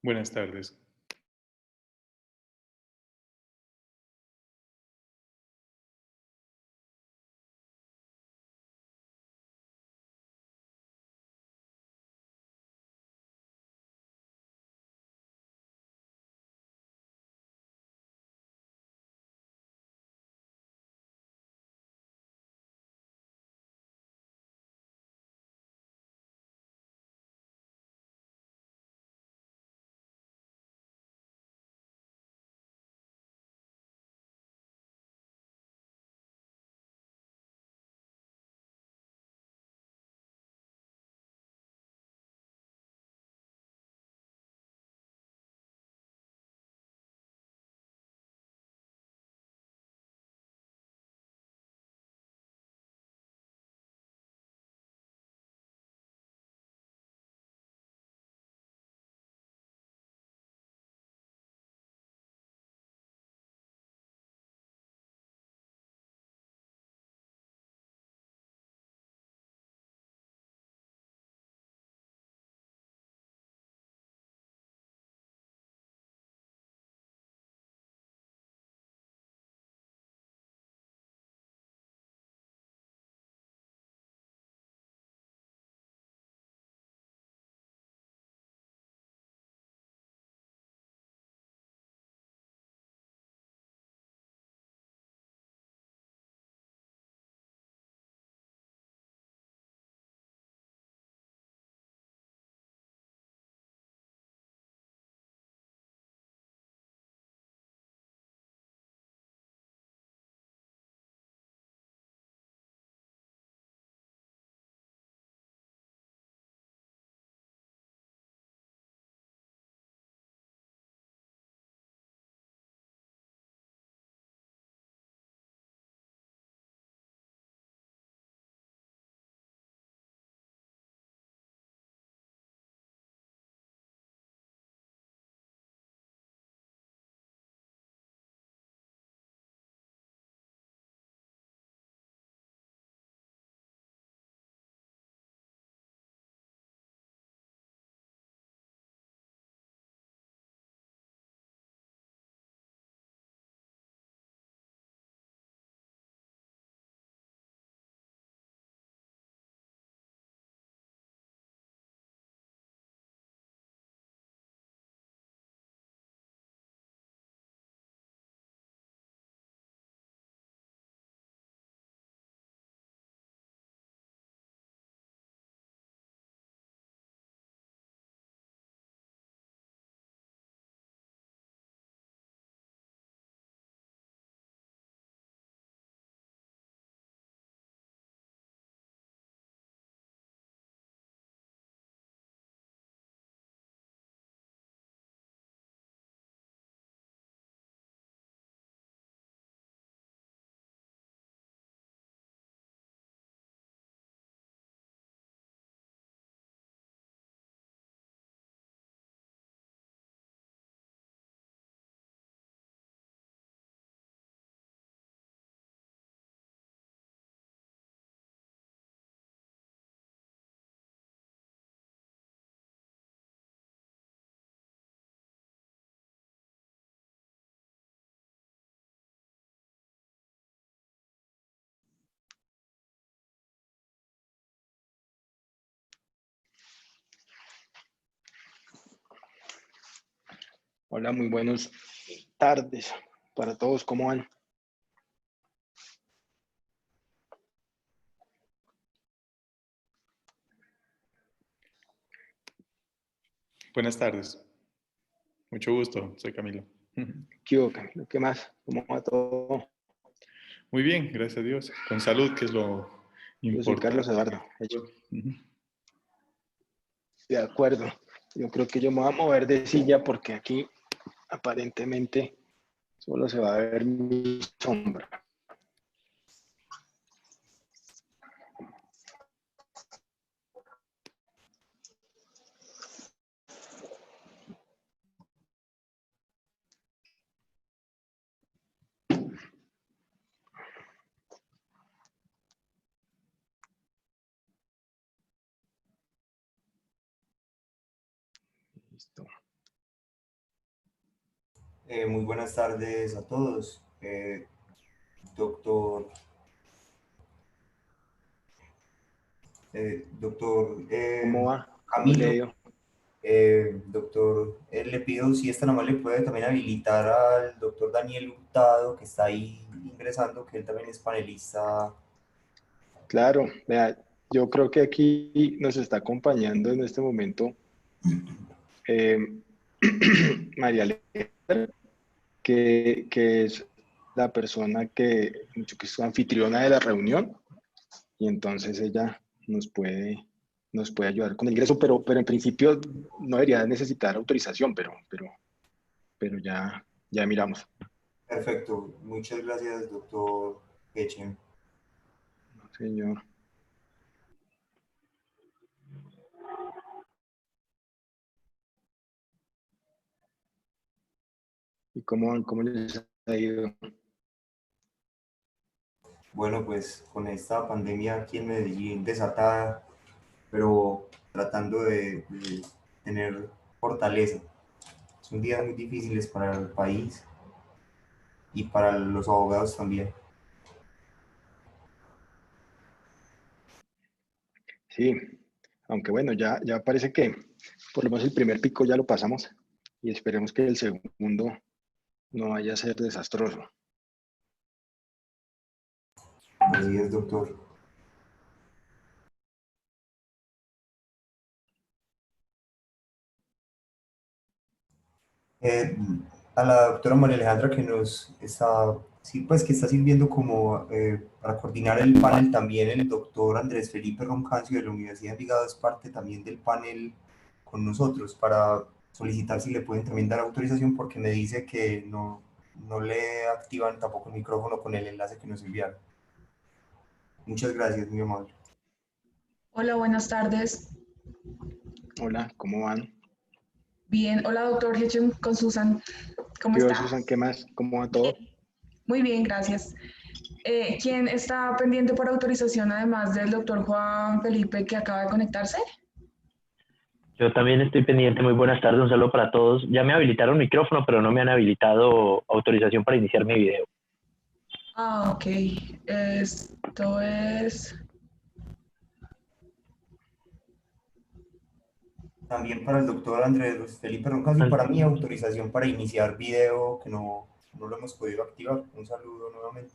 Buenas tardes. Hola, muy buenas tardes para todos. ¿Cómo van? Buenas tardes. Mucho gusto. Soy Camilo. ¿Qué hubo, Camilo? ¿Qué más? ¿Cómo va todo? Muy bien, gracias a Dios. Con salud, que es lo Yo soy Carlos importante en Eduardo. este juego. De acuerdo. Yo creo que yo me voy a mover de silla porque aquí aparentemente solo se va a ver mi sombra. Listo. Muy buenas tardes a todos. Doctor, doctor ¿Cómo va? ¿Cómo le ha Camilo, ido? doctor, le pido si es tan amable puede también habilitar al doctor Daniel Hurtado, que está ahí ingresando, que él también es panelista. Claro, vea, yo creo que aquí nos está acompañando en este momento eh, María Alejandra, que es la persona que es su anfitriona de la reunión, y entonces ella nos puede ayudar con el ingreso, pero en principio no debería necesitar autorización, pero ya miramos. Perfecto, muchas gracias, doctor Echen. No, señor. ¿Y cómo les ha ido? Bueno, pues con esta pandemia aquí en Medellín desatada, pero tratando de tener fortaleza. Son días muy difíciles para el país y para los abogados también. Sí, aunque bueno, ya parece que por lo menos el primer pico ya lo pasamos y esperemos que el segundo no vaya a ser desastroso. Así es, doctor. Eh, a la doctora María Alejandra que nos está, sí, pues que está sirviendo como para coordinar el panel también el doctor Andrés Felipe Roncancio de la Universidad de Envigado es parte también del panel con nosotros para solicitar si le pueden también dar autorización porque me dice que no le activan tampoco el micrófono con el enlace que nos enviaron. Muchas gracias, muy amable. Hola, buenas tardes. Hola, ¿cómo van? Bien, hola doctor Hitchum con Susan. ¿Cómo ¿Qué, está? Susan? ¿Qué más? ¿Cómo va todo? Muy bien, gracias. ¿Quién está pendiente por autorización además del doctor Juan Felipe que acaba de conectarse? Yo también estoy pendiente. Muy buenas tardes, un saludo para todos. Ya me habilitaron micrófono, pero no me han habilitado autorización para iniciar mi video. Ah, ok. Esto es... También para el doctor Andrés Felipe Roncas y para mí autorización para iniciar video que no lo hemos podido activar. Un saludo nuevamente.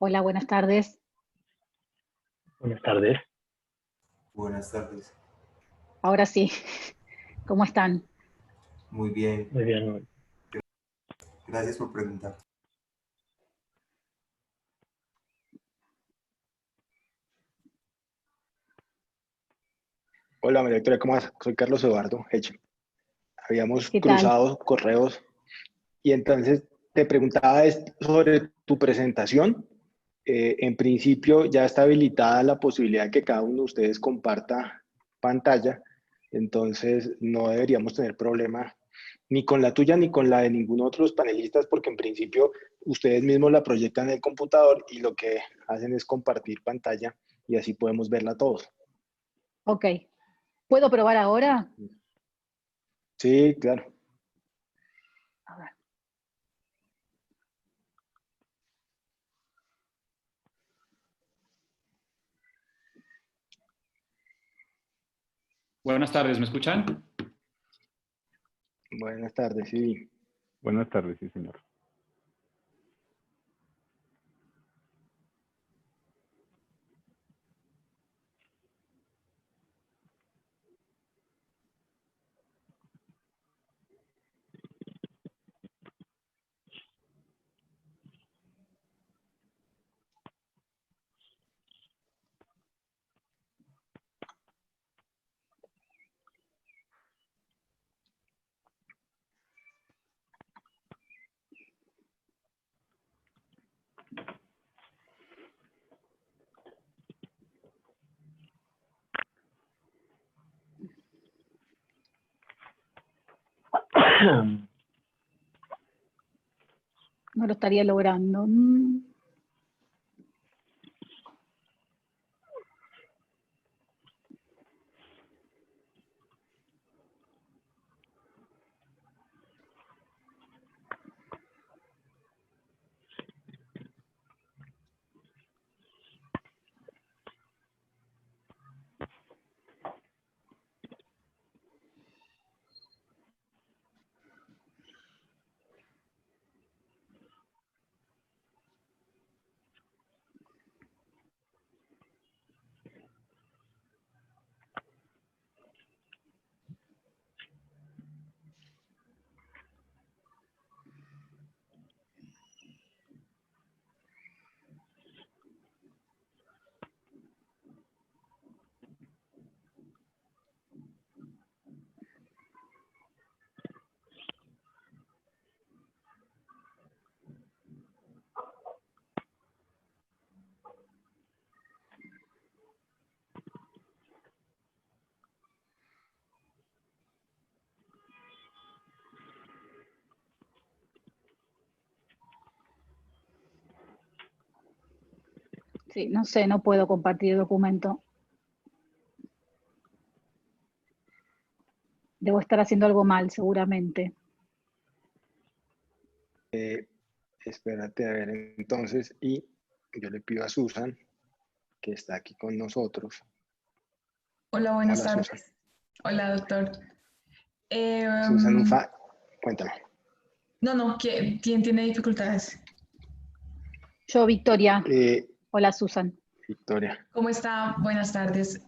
Hola, buenas tardes. Buenas tardes. Buenas tardes. Ahora sí, ¿cómo están? Muy bien. Muy bien. Gracias por preguntar. Hola, María Victoria, ¿cómo vas? Soy Carlos Eduardo Heche. Habíamos ¿Qué tal? cruzado correos y entonces te preguntaba sobre tu presentación. En principio ya está habilitada la posibilidad de que cada uno de ustedes comparta pantalla, entonces no deberíamos tener problema ni con la tuya ni con la de ninguno de otros panelistas, porque en principio ustedes mismos la proyectan en el computador y lo que hacen es compartir pantalla y así podemos verla todos. Ok. ¿Puedo probar ahora? Sí, claro. A ver. Buenas tardes, ¿me escuchan? Buenas tardes, sí. Buenas tardes, sí, señor. No lo estaría logrando. Sí, no sé, no puedo compartir el documento. Debo estar haciendo algo mal, seguramente. Espérate a ver entonces, y yo le pido a Susan, que está aquí con nosotros. Hola, buenas Hola, Susan. tardes. Hola, doctor. Eh, Susan, um, cuéntame. no, ¿quién tiene dificultades? Yo, Victoria. Eh, Hola, Susan. Victoria. ¿Cómo está? Buenas tardes.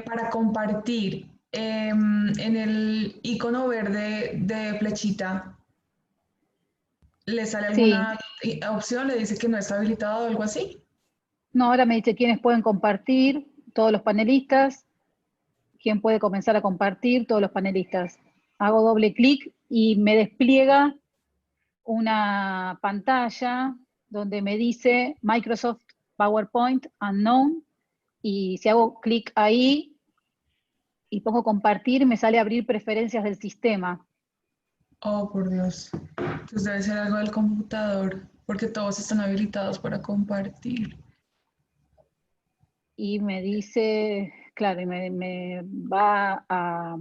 Para compartir, en el icono verde de flechita, ¿le sale Sí. alguna opción? ¿Le dice que no está habilitado o algo así? No, ahora me dice quiénes pueden compartir, todos los panelistas. ¿Quién puede comenzar a compartir? Todos los panelistas. Hago doble clic y me despliega una pantalla donde me dice Microsoft PowerPoint Unknown, y si hago clic ahí y pongo compartir, me sale abrir preferencias del sistema. Oh, por Dios. Entonces debe ser algo del computador, porque todos están habilitados para compartir. Y me dice, claro, y me va a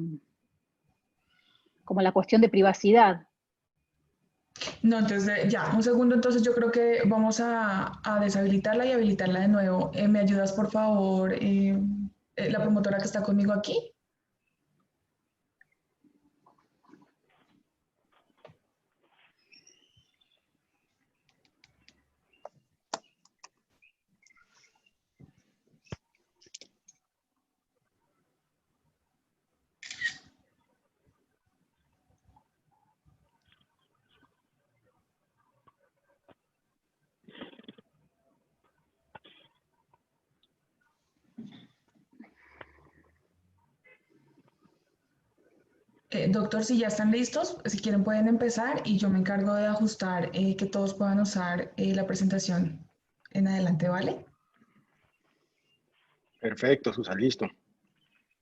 como la cuestión de privacidad. No, entonces ya, un segundo, entonces yo creo que vamos a deshabilitarla y habilitarla de nuevo. ¿Me ayudas, por favor, la promotora que está conmigo aquí? Doctor, si ya están listos, si quieren pueden empezar y yo me encargo de ajustar que todos puedan usar la presentación en adelante, ¿vale? Perfecto, Susa, listo.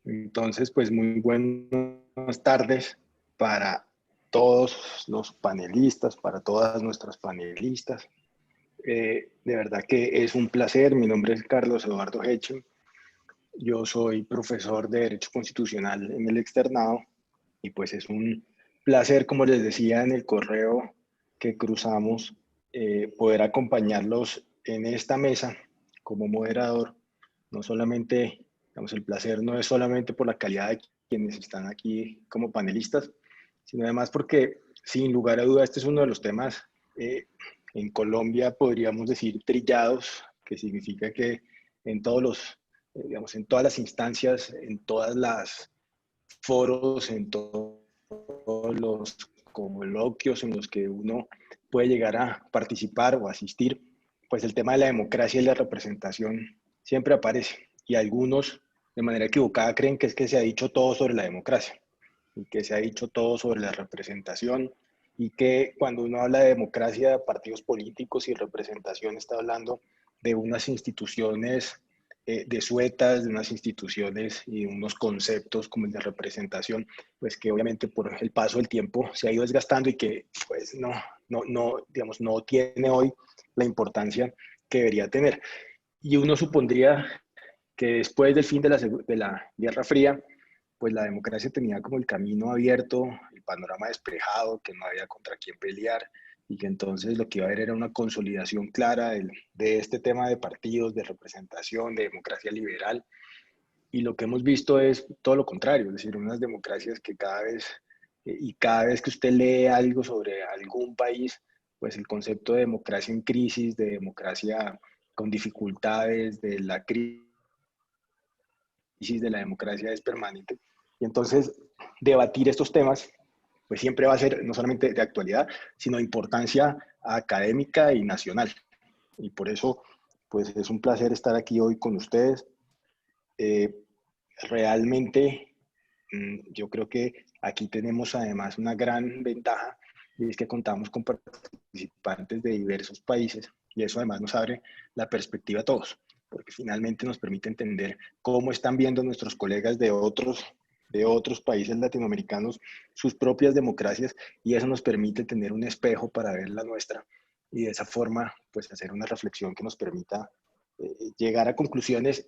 Entonces, pues muy buenas tardes para todos los panelistas, para todas nuestras panelistas. De verdad que es un placer. Mi nombre es Carlos Eduardo Hechen. Yo soy profesor de Derecho Constitucional en el externado y pues es un placer, como les decía en el correo que cruzamos, poder acompañarlos en esta mesa como moderador. No solamente, digamos, el placer no es solamente por la calidad de quienes están aquí como panelistas, sino además porque, sin lugar a duda, este es uno de los temas en Colombia, podríamos decir, trillados, que significa que en todos los, digamos, en todas las instancias, en todas las foros, en todos los coloquios en los que uno puede llegar a participar o asistir, pues el tema de la democracia y la representación siempre aparece. Y algunos, de manera equivocada, creen que es que se ha dicho todo sobre la democracia y que se ha dicho todo sobre la representación y que cuando uno habla de democracia, partidos políticos y representación está hablando de unas instituciones desuetas, de unas instituciones y unos conceptos como el de representación, pues que obviamente por el paso del tiempo se ha ido desgastando y que pues digamos, no tiene hoy la importancia que debería tener. Y uno supondría que después del fin de la Guerra Fría, pues la democracia tenía como el camino abierto, el panorama despejado, que no había contra quién pelear y que entonces lo que iba a haber era una consolidación clara de este tema de partidos, de representación, de democracia liberal. Y lo que hemos visto es todo lo contrario, es decir, unas democracias que cada vez que usted lee algo sobre algún país, pues el concepto de democracia en crisis, de democracia con dificultades, de la crisis de la democracia es permanente. Y entonces, debatir estos temas, pues siempre va a ser no solamente de actualidad, sino de importancia académica y nacional. Y por eso, pues es un placer estar aquí hoy con ustedes. Realmente, yo creo que aquí tenemos además una gran ventaja, y es que contamos con participantes de diversos países, y eso además nos abre la perspectiva a todos, porque finalmente nos permite entender cómo están viendo nuestros colegas de otros países latinoamericanos sus propias democracias, y eso nos permite tener un espejo para ver la nuestra, y de esa forma, pues hacer una reflexión que nos permita llegar a conclusiones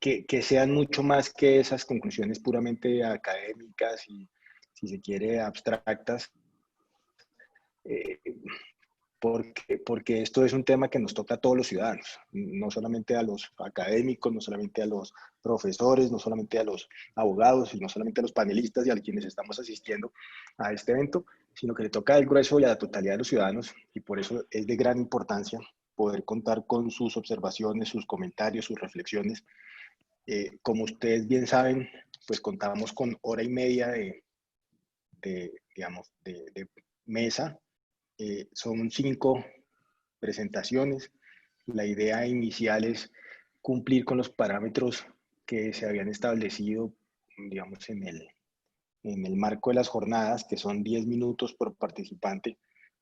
que sean mucho más que esas conclusiones puramente académicas y, si se quiere, abstractas, eh, porque esto es un tema que nos toca a todos los ciudadanos, no solamente a los académicos, no solamente a los profesores, no solamente a los abogados, y no solamente a los panelistas y a quienes estamos asistiendo a este evento, sino que le toca al grueso y a la totalidad de los ciudadanos, y por eso es de gran importancia poder contar con sus observaciones, sus comentarios, sus reflexiones. Como ustedes bien saben, pues contamos con hora y media digamos, de mesa. Son 5 presentaciones. La idea inicial es cumplir con los parámetros que se habían establecido, digamos, en el marco de las jornadas, que son 10 minutos por participante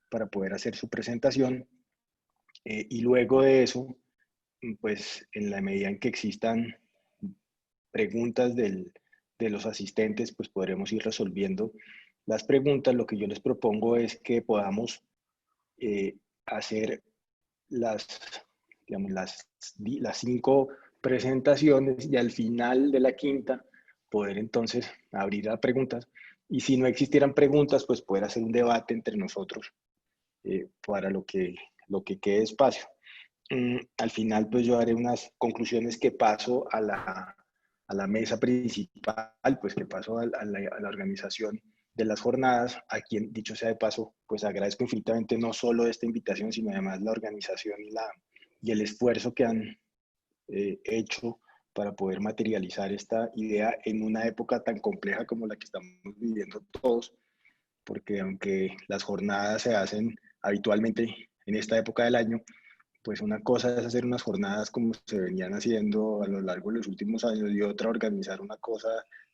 para poder hacer su presentación. Y luego de eso, pues en la medida en que existan preguntas de los asistentes, pues podremos ir resolviendo las preguntas. Lo que yo les propongo es que podamos hacer las, digamos, las 5 presentaciones y al final de la quinta poder entonces abrir a preguntas. Y si no existieran preguntas, pues poder hacer un debate entre nosotros para lo que quede espacio. Al final, pues yo haré unas conclusiones que paso a la mesa principal, pues que paso a la organización de las jornadas, a quien, dicho sea de paso, pues agradezco infinitamente no solo esta invitación, sino además la organización y el esfuerzo que han hecho para poder materializar esta idea en una época tan compleja como la que estamos viviendo todos, porque aunque las jornadas se hacen habitualmente en esta época del año, pues una cosa es hacer unas jornadas como se venían haciendo a lo largo de los últimos años y otra organizar una cosa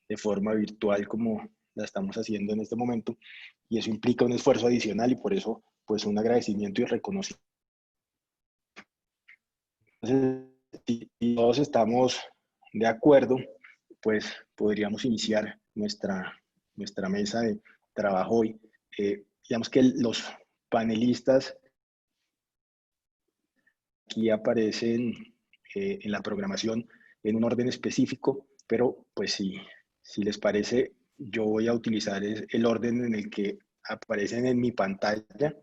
de forma virtual como la estamos haciendo en este momento, y eso implica un esfuerzo adicional, y por eso, pues, un agradecimiento y reconocimiento. Entonces, si todos estamos de acuerdo, pues podríamos iniciar nuestra mesa de trabajo hoy. Digamos que los panelistas aquí aparecen en la programación en un orden específico, pero pues si les parece, yo voy a utilizar el orden en el que aparecen en mi pantalla.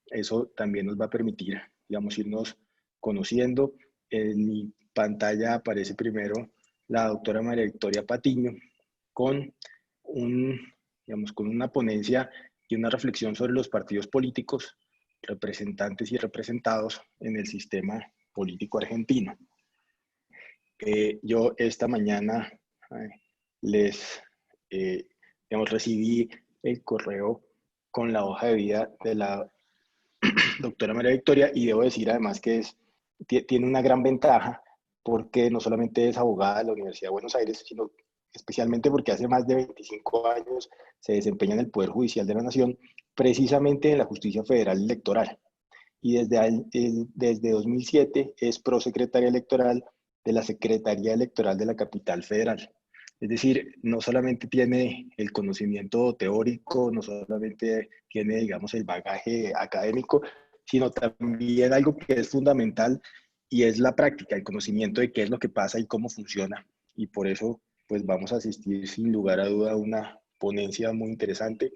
Eso también nos va a permitir, digamos, irnos conociendo. En mi pantalla aparece primero la doctora María Victoria Patiño con con una ponencia y una reflexión sobre los partidos políticos, representantes y representados en el sistema político argentino. Yo esta mañana recibí el correo con la hoja de vida de la doctora María Victoria, y debo decir además que tiene una gran ventaja, porque no solamente es abogada de la Universidad de Buenos Aires, sino especialmente porque hace más de 25 años se desempeña en el Poder Judicial de la Nación, precisamente en la Justicia Federal Electoral. Y desde 2007 es prosecretaria electoral de la Secretaría Electoral de la Capital Federal. Es decir, no solamente tiene el conocimiento teórico, no solamente tiene, digamos, el bagaje académico, sino también algo que es fundamental, y es la práctica, el conocimiento de qué es lo que pasa y cómo funciona. Y por eso, pues vamos a asistir sin lugar a duda a una ponencia muy interesante.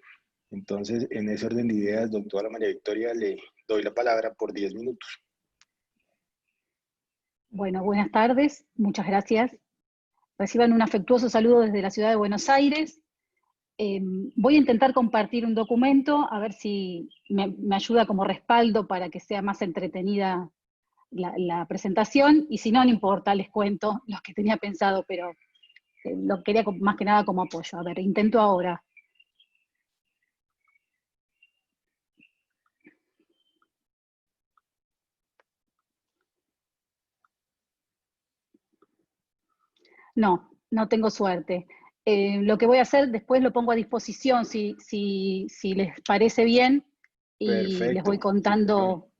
Entonces, en ese orden de ideas, doctora María Victoria, le doy la palabra por 10 minutos. Bueno, buenas tardes, muchas gracias. Reciban un afectuoso saludo desde la ciudad de Buenos Aires. Voy a intentar compartir un documento, a ver si me ayuda como respaldo para que sea más entretenida la presentación, y si no, no importa, les cuento los que tenía pensado, pero lo quería más que nada como apoyo. A ver, intento ahora. No tengo suerte. Lo que voy a hacer, después lo pongo a disposición si les parece bien, y Perfecto. les voy contando.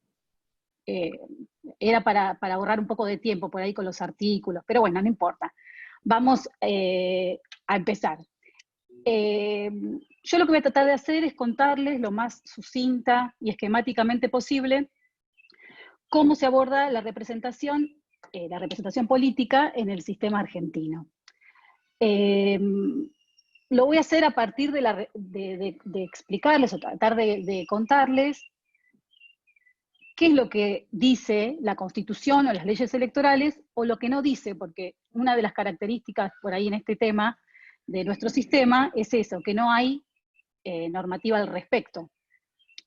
Era para ahorrar un poco de tiempo por ahí con los artículos, pero bueno, no importa. Vamos a empezar. Yo lo que voy a tratar de hacer es contarles lo más sucinta y esquemáticamente posible cómo se aborda la representación política en el sistema argentino. Lo voy a hacer a partir de explicarles o tratar de contarles qué es lo que dice la Constitución o las leyes electorales, o lo que no dice, porque una de las características por ahí en este tema de nuestro sistema es eso, que no hay normativa al respecto.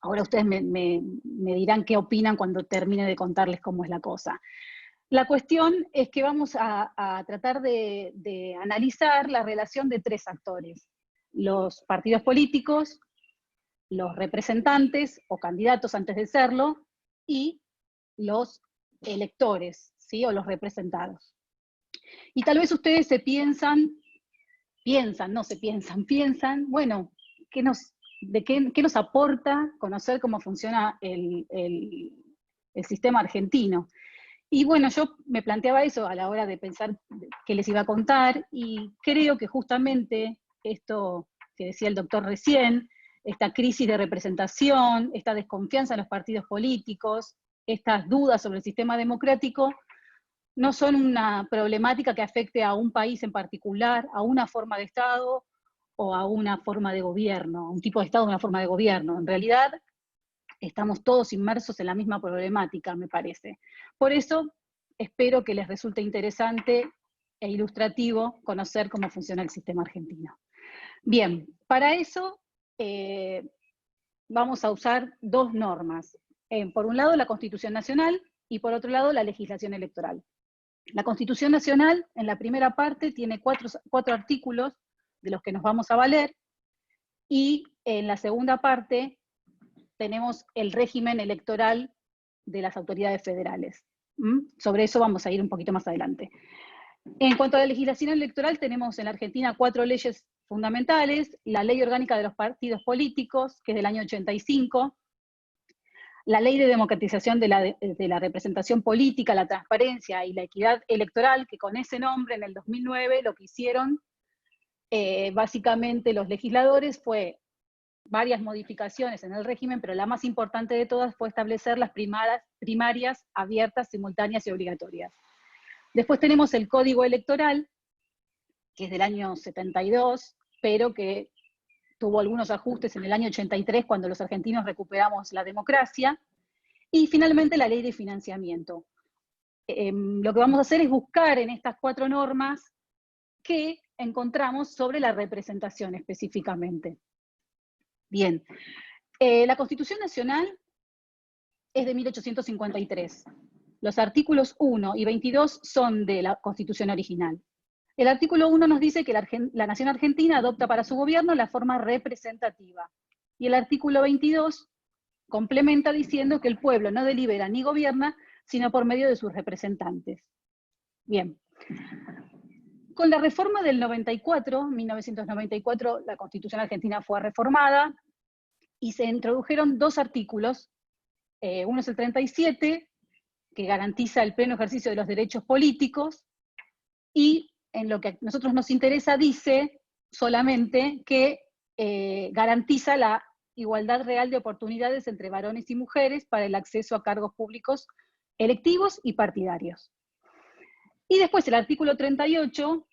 Ahora ustedes me dirán qué opinan cuando termine de contarles cómo es la cosa. La cuestión es que vamos a tratar de analizar la relación de tres actores: los partidos políticos, los representantes o candidatos antes de serlo, y los electores, ¿sí? O los representados. Y tal vez ustedes piensan, bueno, ¿qué nos aporta conocer cómo funciona el sistema argentino? Y bueno, yo me planteaba eso a la hora de pensar qué les iba a contar, y creo que justamente esto que decía el doctor recién, esta crisis de representación, esta desconfianza en los partidos políticos, estas dudas sobre el sistema democrático, no son una problemática que afecte a un país en particular, a una forma de Estado o a una forma de gobierno, a un tipo de Estado o una forma de gobierno. En realidad, estamos todos inmersos en la misma problemática, me parece. Por eso, espero que les resulte interesante e ilustrativo conocer cómo funciona el sistema argentino. Bien, para eso vamos a usar dos normas. Por un lado, la Constitución Nacional, y por otro lado, la legislación electoral. La Constitución Nacional, en la primera parte, tiene cuatro artículos de los que nos vamos a valer, y en la segunda parte tenemos el régimen electoral de las autoridades federales. Sobre eso vamos a ir un poquito más adelante. En cuanto a la legislación electoral, tenemos en la Argentina 4 leyes fundamentales, la Ley Orgánica de los Partidos Políticos, que es del año 85, la Ley de Democratización de la Representación Política, la Transparencia y la Equidad Electoral, que con ese nombre en el 2009 lo que hicieron básicamente los legisladores fue varias modificaciones en el régimen, pero la más importante de todas fue establecer las primarias abiertas, simultáneas y obligatorias. Después tenemos el Código Electoral, que es del año 72, pero que tuvo algunos ajustes en el año 83 cuando los argentinos recuperamos la democracia, y finalmente la Ley de Financiamiento. Lo que vamos a hacer es buscar en estas 4 normas qué encontramos sobre la representación específicamente. Bien, la Constitución Nacional es de 1853. Los artículos 1 y 22 son de la Constitución original. El artículo 1 nos dice que la Nación Argentina adopta para su gobierno la forma representativa. Y el artículo 22 complementa diciendo que el pueblo no delibera ni gobierna, sino por medio de sus representantes. Bien. Con la reforma del 1994, la Constitución Argentina fue reformada y se introdujeron 2 artículos. Uno es el 37, que garantiza el pleno ejercicio de los derechos políticos, y en lo que a nosotros nos interesa dice solamente que garantiza la igualdad real de oportunidades entre varones y mujeres para el acceso a cargos públicos electivos y partidarios. Y después el artículo 38,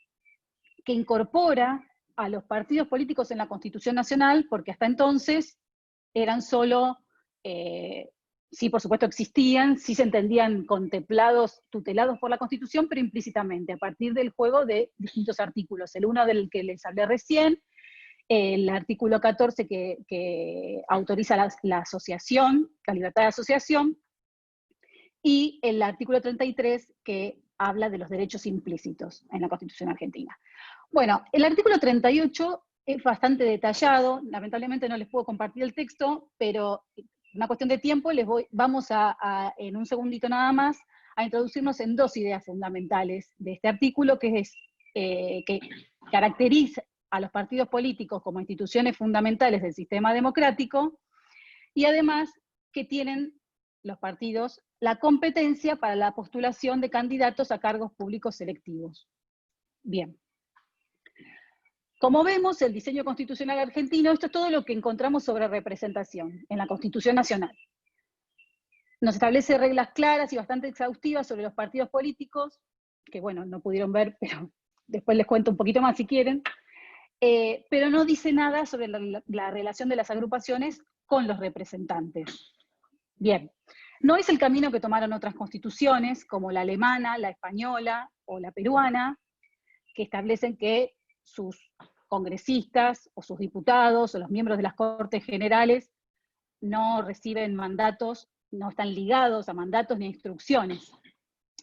que incorpora a los partidos políticos en la Constitución Nacional, porque hasta entonces eran solo, sí por supuesto existían, sí se entendían contemplados, tutelados por la Constitución, pero implícitamente, a partir del juego de distintos artículos. El uno del que les hablé recién, el artículo 14 que autoriza la asociación, la libertad de asociación, y el artículo 33 que habla de los derechos implícitos en la Constitución Argentina. Bueno, el artículo 38 es bastante detallado, lamentablemente no les puedo compartir el texto, pero una cuestión de tiempo, vamos en un segundito nada más, a introducirnos en 2 ideas fundamentales de este artículo, que es que caracteriza a los partidos políticos como instituciones fundamentales del sistema democrático, y además que tienen los partidos la competencia para la postulación de candidatos a cargos públicos selectivos. Bien. Como vemos, el diseño constitucional argentino, esto es todo lo que encontramos sobre representación en la Constitución Nacional. Nos establece reglas claras y bastante exhaustivas sobre los partidos políticos, que bueno, no pudieron ver, pero después les cuento un poquito más si quieren, pero no dice nada sobre la relación de las agrupaciones con los representantes. Bien, no es el camino que tomaron otras constituciones, como la alemana, la española o la peruana, que establecen que sus congresistas o sus diputados o los miembros de las Cortes Generales no reciben mandatos, no están ligados a mandatos ni a instrucciones.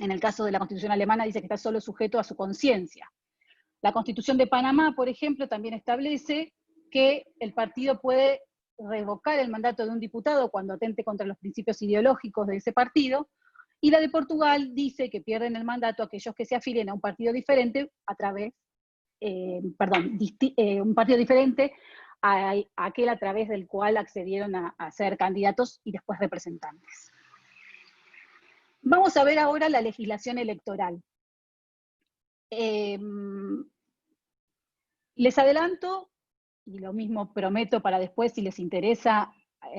En el caso de la Constitución alemana dice que está solo sujeto a su conciencia. La Constitución de Panamá, por ejemplo, también establece que el partido puede revocar el mandato de un diputado cuando atente contra los principios ideológicos de ese partido, y la de Portugal dice que pierden el mandato aquellos que se afilien a un partido diferente a través, un partido diferente a aquel a través del cual accedieron a ser candidatos y después representantes. Vamos a ver ahora la legislación electoral. Les adelanto, y lo mismo prometo para después si les interesa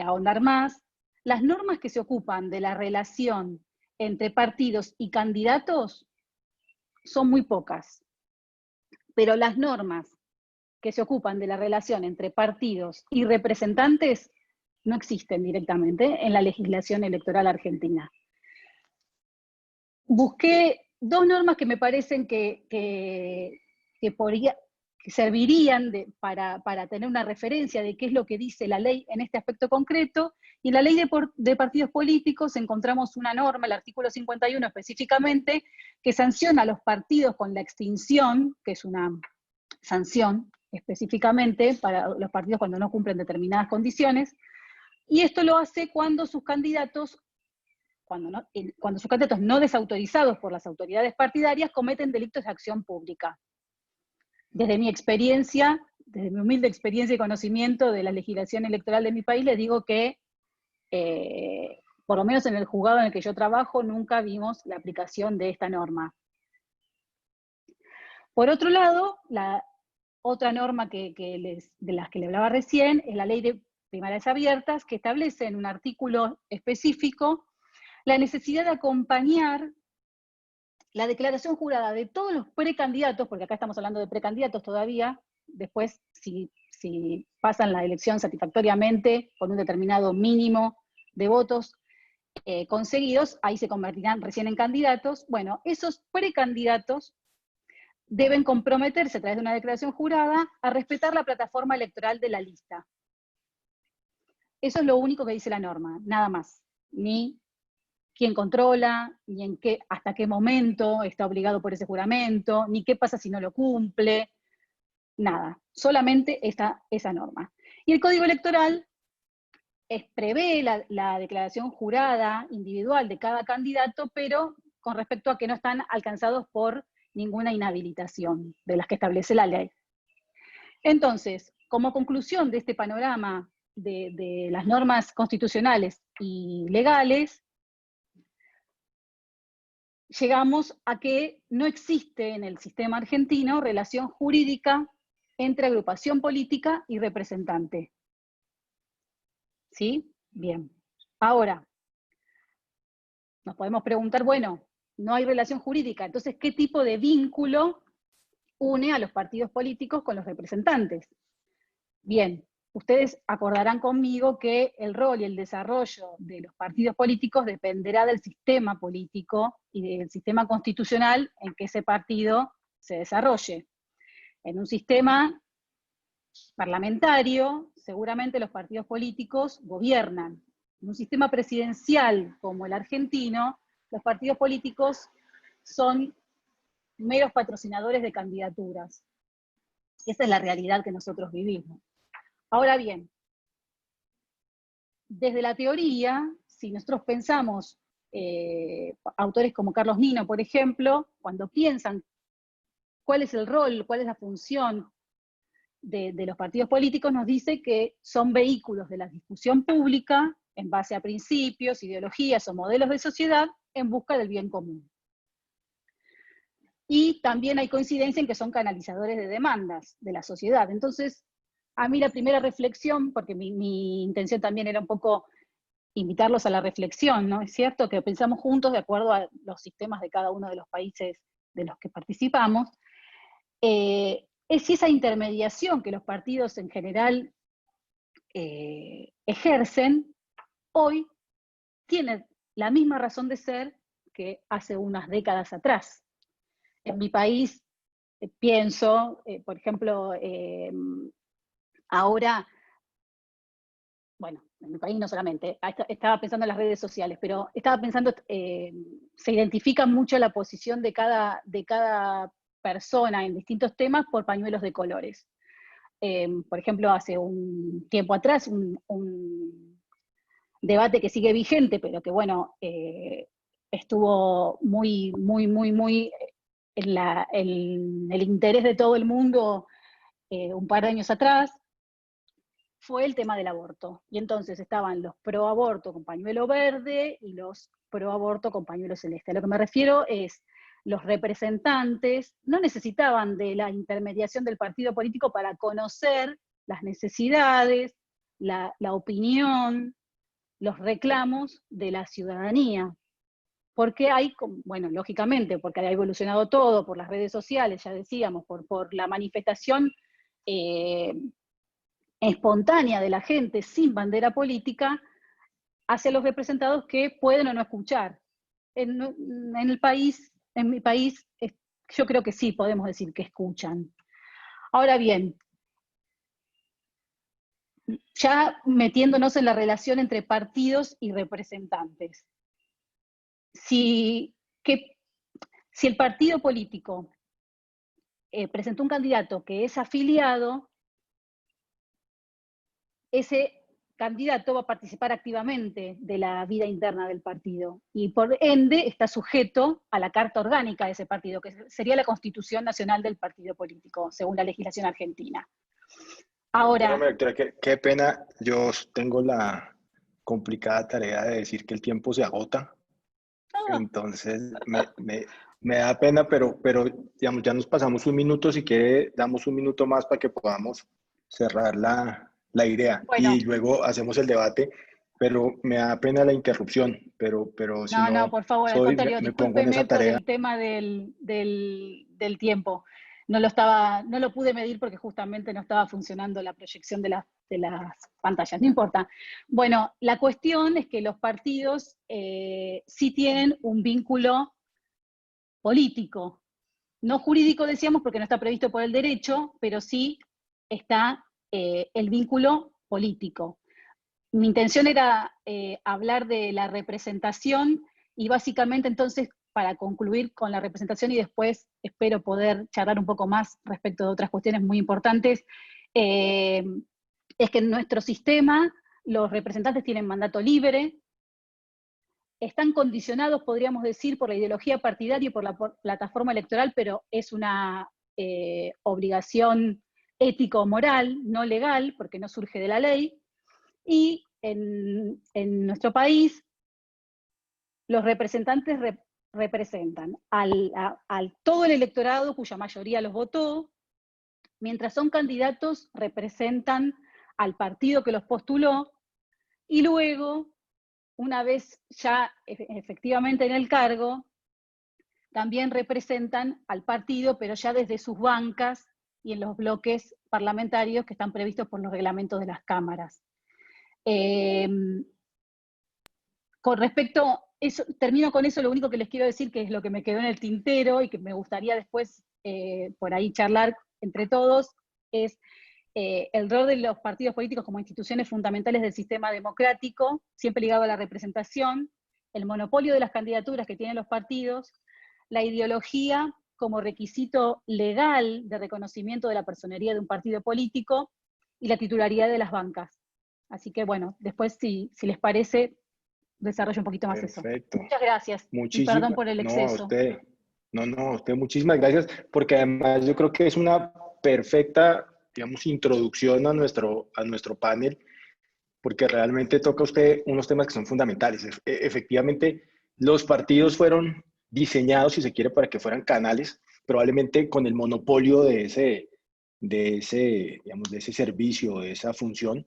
ahondar más, las normas que se ocupan de la relación entre partidos y candidatos son muy pocas, pero las normas que se ocupan de la relación entre partidos y representantes no existen directamente en la legislación electoral argentina. Busqué 2 normas que me parecen que servirían para tener una referencia de qué es lo que dice la ley en este aspecto concreto, y en la ley de partidos políticos encontramos una norma, el artículo 51 específicamente, que sanciona a los partidos con la extinción, que es una sanción específicamente para los partidos cuando no cumplen determinadas condiciones, y esto lo hace cuando sus candidatos, cuando sus candidatos no desautorizados por las autoridades partidarias cometen delitos de acción pública. Desde mi experiencia, desde mi humilde experiencia y conocimiento de la legislación electoral de mi país, les digo que, por lo menos en el juzgado en el que yo trabajo, nunca vimos la aplicación de esta norma. Por otro lado, la otra norma de las que le hablaba recién es la Ley de Primarias Abiertas, que establece en un artículo específico la necesidad de acompañar la declaración jurada de todos los precandidatos, porque acá estamos hablando de precandidatos todavía, después si pasan la elección satisfactoriamente con un determinado mínimo de votos conseguidos, ahí se convertirán recién en candidatos. Bueno, esos precandidatos deben comprometerse a través de una declaración jurada a respetar la plataforma electoral de la lista. Eso es lo único que dice la norma, nada más. Ni quién controla, ni hasta qué momento está obligado por ese juramento, ni qué pasa si no lo cumple, nada. Solamente esa norma. Y el Código Electoral prevé la declaración jurada individual de cada candidato, pero con respecto a que no están alcanzados por ninguna inhabilitación de las que establece la ley. Entonces, como conclusión de este panorama de las normas constitucionales y legales, llegamos a que no existe en el sistema argentino relación jurídica entre agrupación política y representante. ¿Sí? Bien. Ahora, nos podemos preguntar, bueno, no hay relación jurídica, entonces, ¿qué tipo de vínculo une a los partidos políticos con los representantes? Bien, ustedes acordarán conmigo que el rol y el desarrollo de los partidos políticos dependerá del sistema político y del sistema constitucional en que ese partido se desarrolle. En un sistema parlamentario, seguramente los partidos políticos gobiernan. En un sistema presidencial como el argentino, los partidos políticos son meros patrocinadores de candidaturas. Esa es la realidad que nosotros vivimos. Ahora bien, desde la teoría, si nosotros pensamos, autores como Carlos Nino, por ejemplo, cuando piensan cuál es el rol, cuál es la función de los partidos políticos, nos dice que son vehículos de la discusión pública en base a principios, ideologías o modelos de sociedad en busca del bien común. Y también hay coincidencia en que son canalizadores de demandas de la sociedad. Entonces, a mí la primera reflexión, porque mi intención también era un poco invitarlos a la reflexión, ¿no? Es cierto que pensamos juntos de acuerdo a los sistemas de cada uno de los países de los que participamos, es si esa intermediación que los partidos en general ejercen, hoy tiene la misma razón de ser que hace unas décadas atrás. En mi país, pienso, por ejemplo, ahora, bueno, en mi país no solamente, estaba pensando en las redes sociales, pero estaba pensando, se identifica mucho la posición de cada persona en distintos temas por pañuelos de colores. Por ejemplo, hace un tiempo atrás, un debate que sigue vigente, pero que bueno, estuvo muy en el interés de todo el mundo un par de años atrás, fue el tema del aborto. Y entonces estaban los pro aborto con pañuelo verde y los pro aborto con pañuelo celeste. A lo que me refiero es, los representantes no necesitaban de la intermediación del partido político para conocer las necesidades, la opinión, los reclamos de la ciudadanía. Porque hay, bueno, lógicamente, porque ha evolucionado todo por las redes sociales, ya decíamos, por la manifestación espontánea de la gente sin bandera política hacia los representados que pueden o no escuchar. En mi país, yo creo que sí podemos decir que escuchan. Ahora bien, ya metiéndonos en la relación entre partidos y representantes. Si el partido político presentó un candidato que es afiliado, ese candidato va a participar activamente de la vida interna del partido y por ende está sujeto a la carta orgánica de ese partido, que sería la Constitución Nacional del Partido Político, según la legislación argentina. Ahora, Perdóname, doctora, qué pena, yo tengo la complicada tarea de decir que el tiempo se agota, entonces me da pena, pero digamos, ya nos pasamos un minuto, si quiere damos un minuto más para que podamos cerrar la idea bueno, y luego hacemos el debate, pero me da pena la interrupción, pero si no, no, por favor, al contrario, me pongo en discúlpeme esa por tarea. el tema del tiempo. No lo pude medir porque justamente no estaba funcionando la proyección de las pantallas, no importa. Bueno, la cuestión es que los partidos sí tienen un vínculo político, no jurídico decíamos porque no está previsto por el derecho, pero sí está el vínculo político. Mi intención era hablar de la representación y básicamente entonces para concluir con la representación y después espero poder charlar un poco más respecto de otras cuestiones muy importantes, es que en nuestro sistema los representantes tienen mandato libre, están condicionados, podríamos decir, por la ideología partidaria y por la plataforma electoral, pero es una obligación ético-moral, no legal, porque no surge de la ley. Y en nuestro país, los representantes representan al todo el electorado cuya mayoría los votó, mientras son candidatos representan al partido que los postuló, y luego, una vez ya efectivamente en el cargo, también representan al partido, pero ya desde sus bancas y en los bloques parlamentarios que están previstos por los reglamentos de las cámaras. Con respecto, termino con eso, lo único que les quiero decir, que es lo que me quedó en el tintero y que me gustaría después por ahí charlar entre todos, es el rol de los partidos políticos como instituciones fundamentales del sistema democrático, siempre ligado a la representación, el monopolio de las candidaturas que tienen los partidos, la ideología como requisito legal de reconocimiento de la personería de un partido político y la titularidad de las bancas. Así que bueno, después si les parece, desarrollo un poquito más Perfecto. eso. Muchas gracias. Y perdón por el exceso. A usted muchísimas gracias, porque además yo creo que es una perfecta, digamos, introducción a nuestro panel, porque realmente toca usted unos temas que son fundamentales. Efectivamente, los partidos fueron diseñados, si se quiere, para que fueran canales, probablemente con el monopolio de ese servicio, de esa función.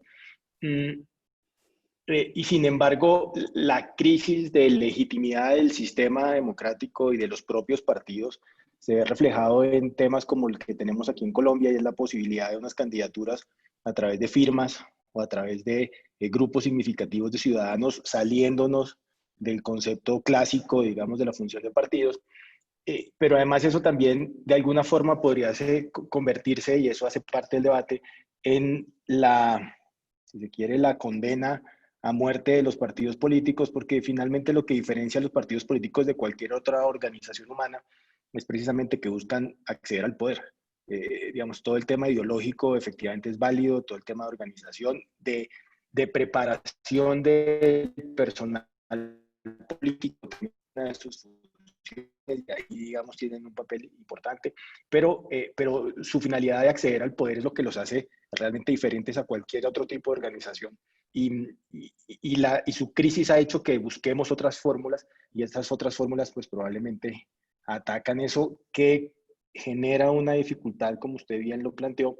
Y sin embargo, la crisis de legitimidad del sistema democrático y de los propios partidos se ve reflejado en temas como el que tenemos aquí en Colombia, y es la posibilidad de unas candidaturas a través de firmas o a través de grupos significativos de ciudadanos, saliéndonos del concepto clásico, digamos, de la función de partidos. Pero además eso también de alguna forma podría convertirse, y eso hace parte del debate, en si se quiere, la condena a muerte de los partidos políticos, porque finalmente lo que diferencia a los partidos políticos de cualquier otra organización humana es precisamente que buscan acceder al poder. Digamos, todo el tema ideológico efectivamente es válido, todo el tema de organización, de preparación del personal político, de sus funciones, y ahí, digamos, tienen un papel importante, pero su finalidad de acceder al poder es lo que los hace realmente diferentes a cualquier otro tipo de organización. Y su crisis ha hecho que busquemos otras fórmulas, y estas otras fórmulas pues probablemente atacan eso, que genera una dificultad, como usted bien lo planteó,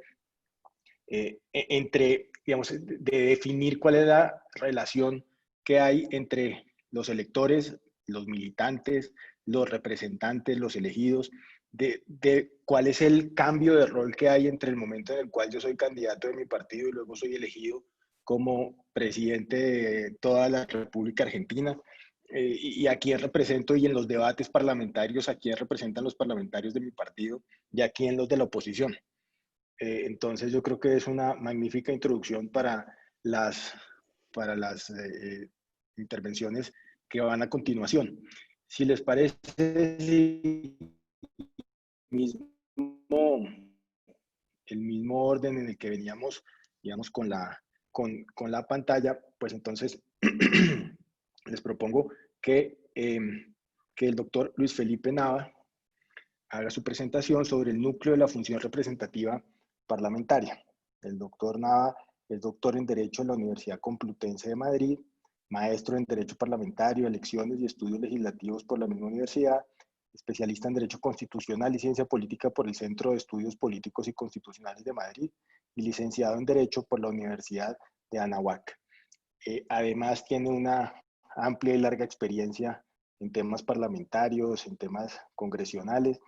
entre, digamos, de definir cuál es la relación que hay entre los electores, los militantes, los representantes, los elegidos, de cuál es el cambio de rol que hay entre el momento en el cual yo soy candidato de mi partido y luego soy elegido como presidente de toda la República Argentina, y a quién represento, y en los debates parlamentarios a quién representan los parlamentarios de mi partido y a quién los de la oposición. Entonces yo creo que es una magnífica introducción para las intervenciones que van a continuación. Si les parece, el mismo orden en el que veníamos, digamos, con la pantalla, pues entonces les propongo que el doctor Luis Felipe Nava haga su presentación sobre el núcleo de la función representativa parlamentaria. El doctor Nava es doctor en Derecho en la Universidad Complutense de Madrid, maestro en Derecho Parlamentario, Elecciones y Estudios Legislativos por la misma universidad, especialista en Derecho Constitucional y Ciencia Política por el Centro de Estudios Políticos y Constitucionales de Madrid y licenciado en Derecho por la Universidad de Anáhuac. Además, tiene una amplia y larga experiencia en temas parlamentarios, en temas congresionales,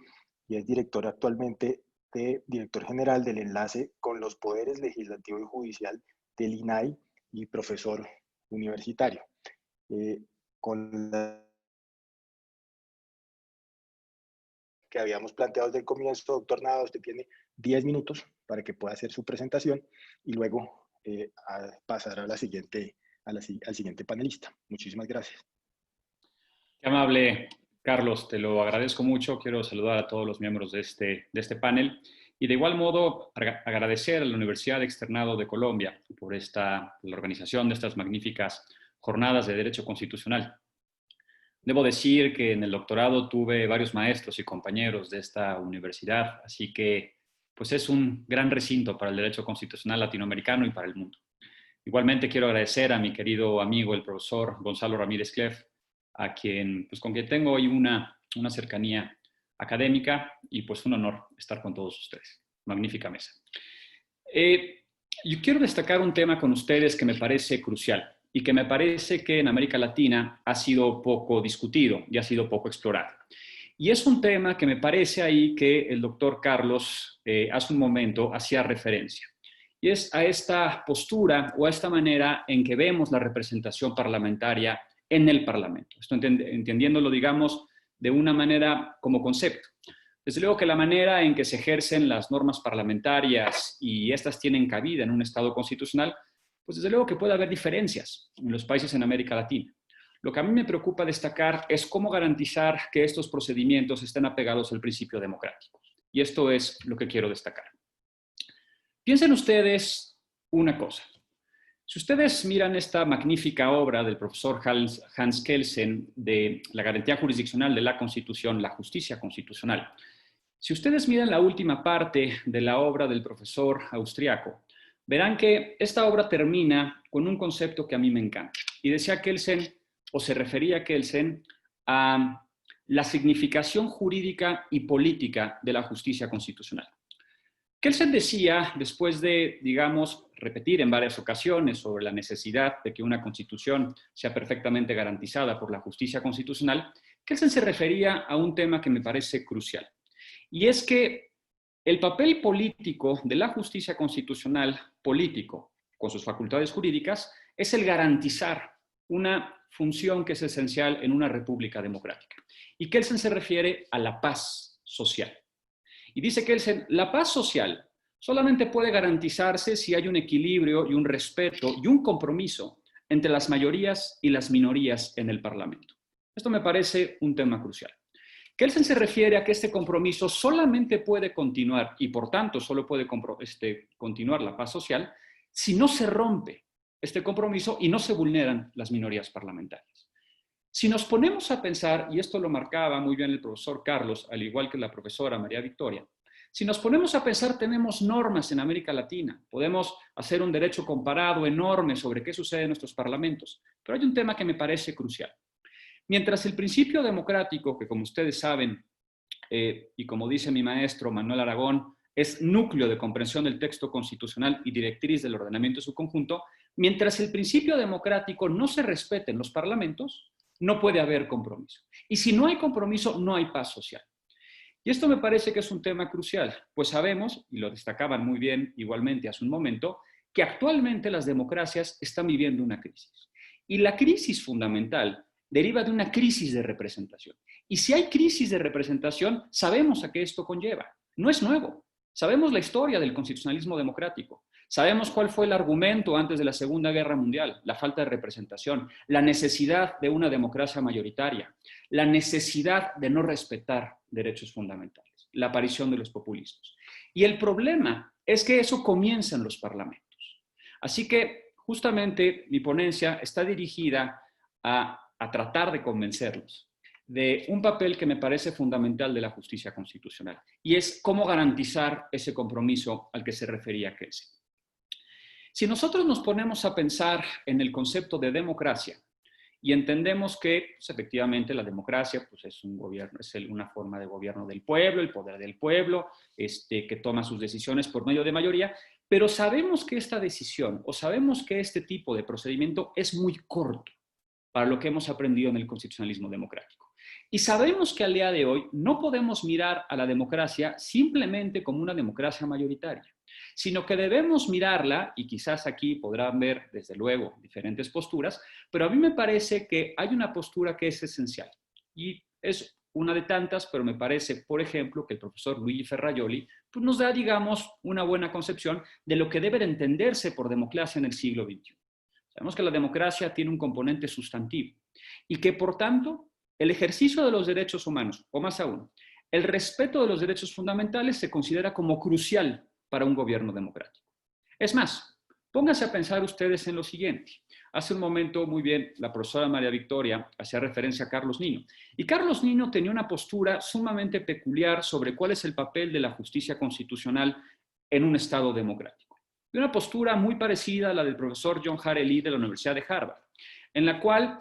y es director actualmente director general del enlace con los poderes legislativo y judicial del INAI y profesor universitario. Con la que habíamos planteado desde el comienzo, doctor Nava, usted tiene 10 minutos para que pueda hacer su presentación y luego pasar a al siguiente panelista. Muchísimas gracias. Qué amable, Carlos, te lo agradezco mucho. Quiero saludar a todos los miembros de este panel y de igual modo agradecer a la Universidad Externado de Colombia por la organización de estas magníficas jornadas de Derecho Constitucional. Debo decir que en el doctorado tuve varios maestros y compañeros de esta universidad, así que pues es un gran recinto para el derecho constitucional latinoamericano y para el mundo. Igualmente quiero agradecer a mi querido amigo, el profesor Gonzalo Ramírez Cleff, con quien tengo hoy una cercanía académica y pues un honor estar con todos ustedes. Magnífica mesa. Yo quiero destacar un tema con ustedes que me parece crucial y que me parece que en América Latina ha sido poco discutido y ha sido poco explorado. Y es un tema que me parece ahí que el doctor Carlos hace un momento hacía referencia. Y es a esta postura o a esta manera en que vemos la representación parlamentaria en el Parlamento. Esto entendiéndolo, digamos, de una manera como concepto. Desde luego que la manera en que se ejercen las normas parlamentarias y estas tienen cabida en un Estado constitucional, pues desde luego que puede haber diferencias en los países en América Latina. Lo que a mí me preocupa destacar es cómo garantizar que estos procedimientos estén apegados al principio democrático. Y esto es lo que quiero destacar. Piensen ustedes una cosa. Si ustedes miran esta magnífica obra del profesor Hans Kelsen de la garantía jurisdiccional de la Constitución, la justicia constitucional, si ustedes miran la última parte de la obra del profesor austriaco, verán que esta obra termina con un concepto que a mí me encanta. Y decía Kelsen, o se refería Kelsen, a la significación jurídica y política de la justicia constitucional. Kelsen decía, después de, digamos, repetir en varias ocasiones sobre la necesidad de que una constitución sea perfectamente garantizada por la justicia constitucional, Kelsen se refería a un tema que me parece crucial. Y es que el papel político de la justicia constitucional, político, con sus facultades jurídicas, es el garantizar una función que es esencial en una república democrática. Y Kelsen se refiere a la paz social. Y dice Kelsen, la paz social solamente puede garantizarse si hay un equilibrio y un respeto y un compromiso entre las mayorías y las minorías en el Parlamento. Esto me parece un tema crucial. Kelsen se refiere a que este compromiso solamente puede continuar y por tanto solo puede continuar la paz social si no se rompe este compromiso y no se vulneran las minorías parlamentarias. Si nos ponemos a pensar, y esto lo marcaba muy bien el profesor Carlos, al igual que la profesora María Victoria, si nos ponemos a pensar, tenemos normas en América Latina, podemos hacer un derecho comparado enorme sobre qué sucede en nuestros parlamentos, pero hay un tema que me parece crucial. Mientras el principio democrático, que como ustedes saben, y como dice mi maestro Manuel Aragón, es núcleo de comprensión del texto constitucional y directriz del ordenamiento en su conjunto, mientras el principio democrático no se respete en los parlamentos, no puede haber compromiso. Y si no hay compromiso, no hay paz social. Y esto me parece que es un tema crucial, pues sabemos, y lo destacaban muy bien igualmente hace un momento, que actualmente las democracias están viviendo una crisis. Y la crisis fundamental deriva de una crisis de representación. Y si hay crisis de representación, sabemos a qué esto conlleva. No es nuevo. Sabemos la historia del constitucionalismo democrático. Sabemos cuál fue el argumento antes de la Segunda Guerra Mundial, la falta de representación, la necesidad de una democracia mayoritaria, la necesidad de no respetar derechos fundamentales, la aparición de los populismos. Y el problema es que eso comienza en los parlamentos. Así que justamente mi ponencia está dirigida a tratar de convencerlos de un papel que me parece fundamental de la justicia constitucional, y es cómo garantizar ese compromiso al que se refería Kelsen. Si nosotros nos ponemos a pensar en el concepto de democracia y entendemos que pues, efectivamente la democracia pues, es un gobierno, es una forma de gobierno del pueblo, el poder del pueblo, que toma sus decisiones por medio de mayoría, pero sabemos que esta decisión o sabemos que este tipo de procedimiento es muy corto para lo que hemos aprendido en el constitucionalismo democrático. Y sabemos que al día de hoy no podemos mirar a la democracia simplemente como una democracia mayoritaria, sino que debemos mirarla, y quizás aquí podrán ver desde luego diferentes posturas, pero a mí me parece que hay una postura que es esencial, y es una de tantas, pero me parece, por ejemplo, que el profesor Luigi Ferrajoli pues nos da, digamos, una buena concepción de lo que debe de entenderse por democracia en el siglo XXI. Sabemos que la democracia tiene un componente sustantivo y que, por tanto, el ejercicio de los derechos humanos, o más aún, el respeto de los derechos fundamentales se considera como crucial para un gobierno democrático. Es más, pónganse a pensar ustedes en lo siguiente. Hace un momento, muy bien, la profesora María Victoria hacía referencia a Carlos Niño. Y Carlos Niño tenía una postura sumamente peculiar sobre cuál es el papel de la justicia constitucional en un Estado democrático. Y una postura muy parecida a la del profesor John Hartley de la Universidad de Harvard, en la cual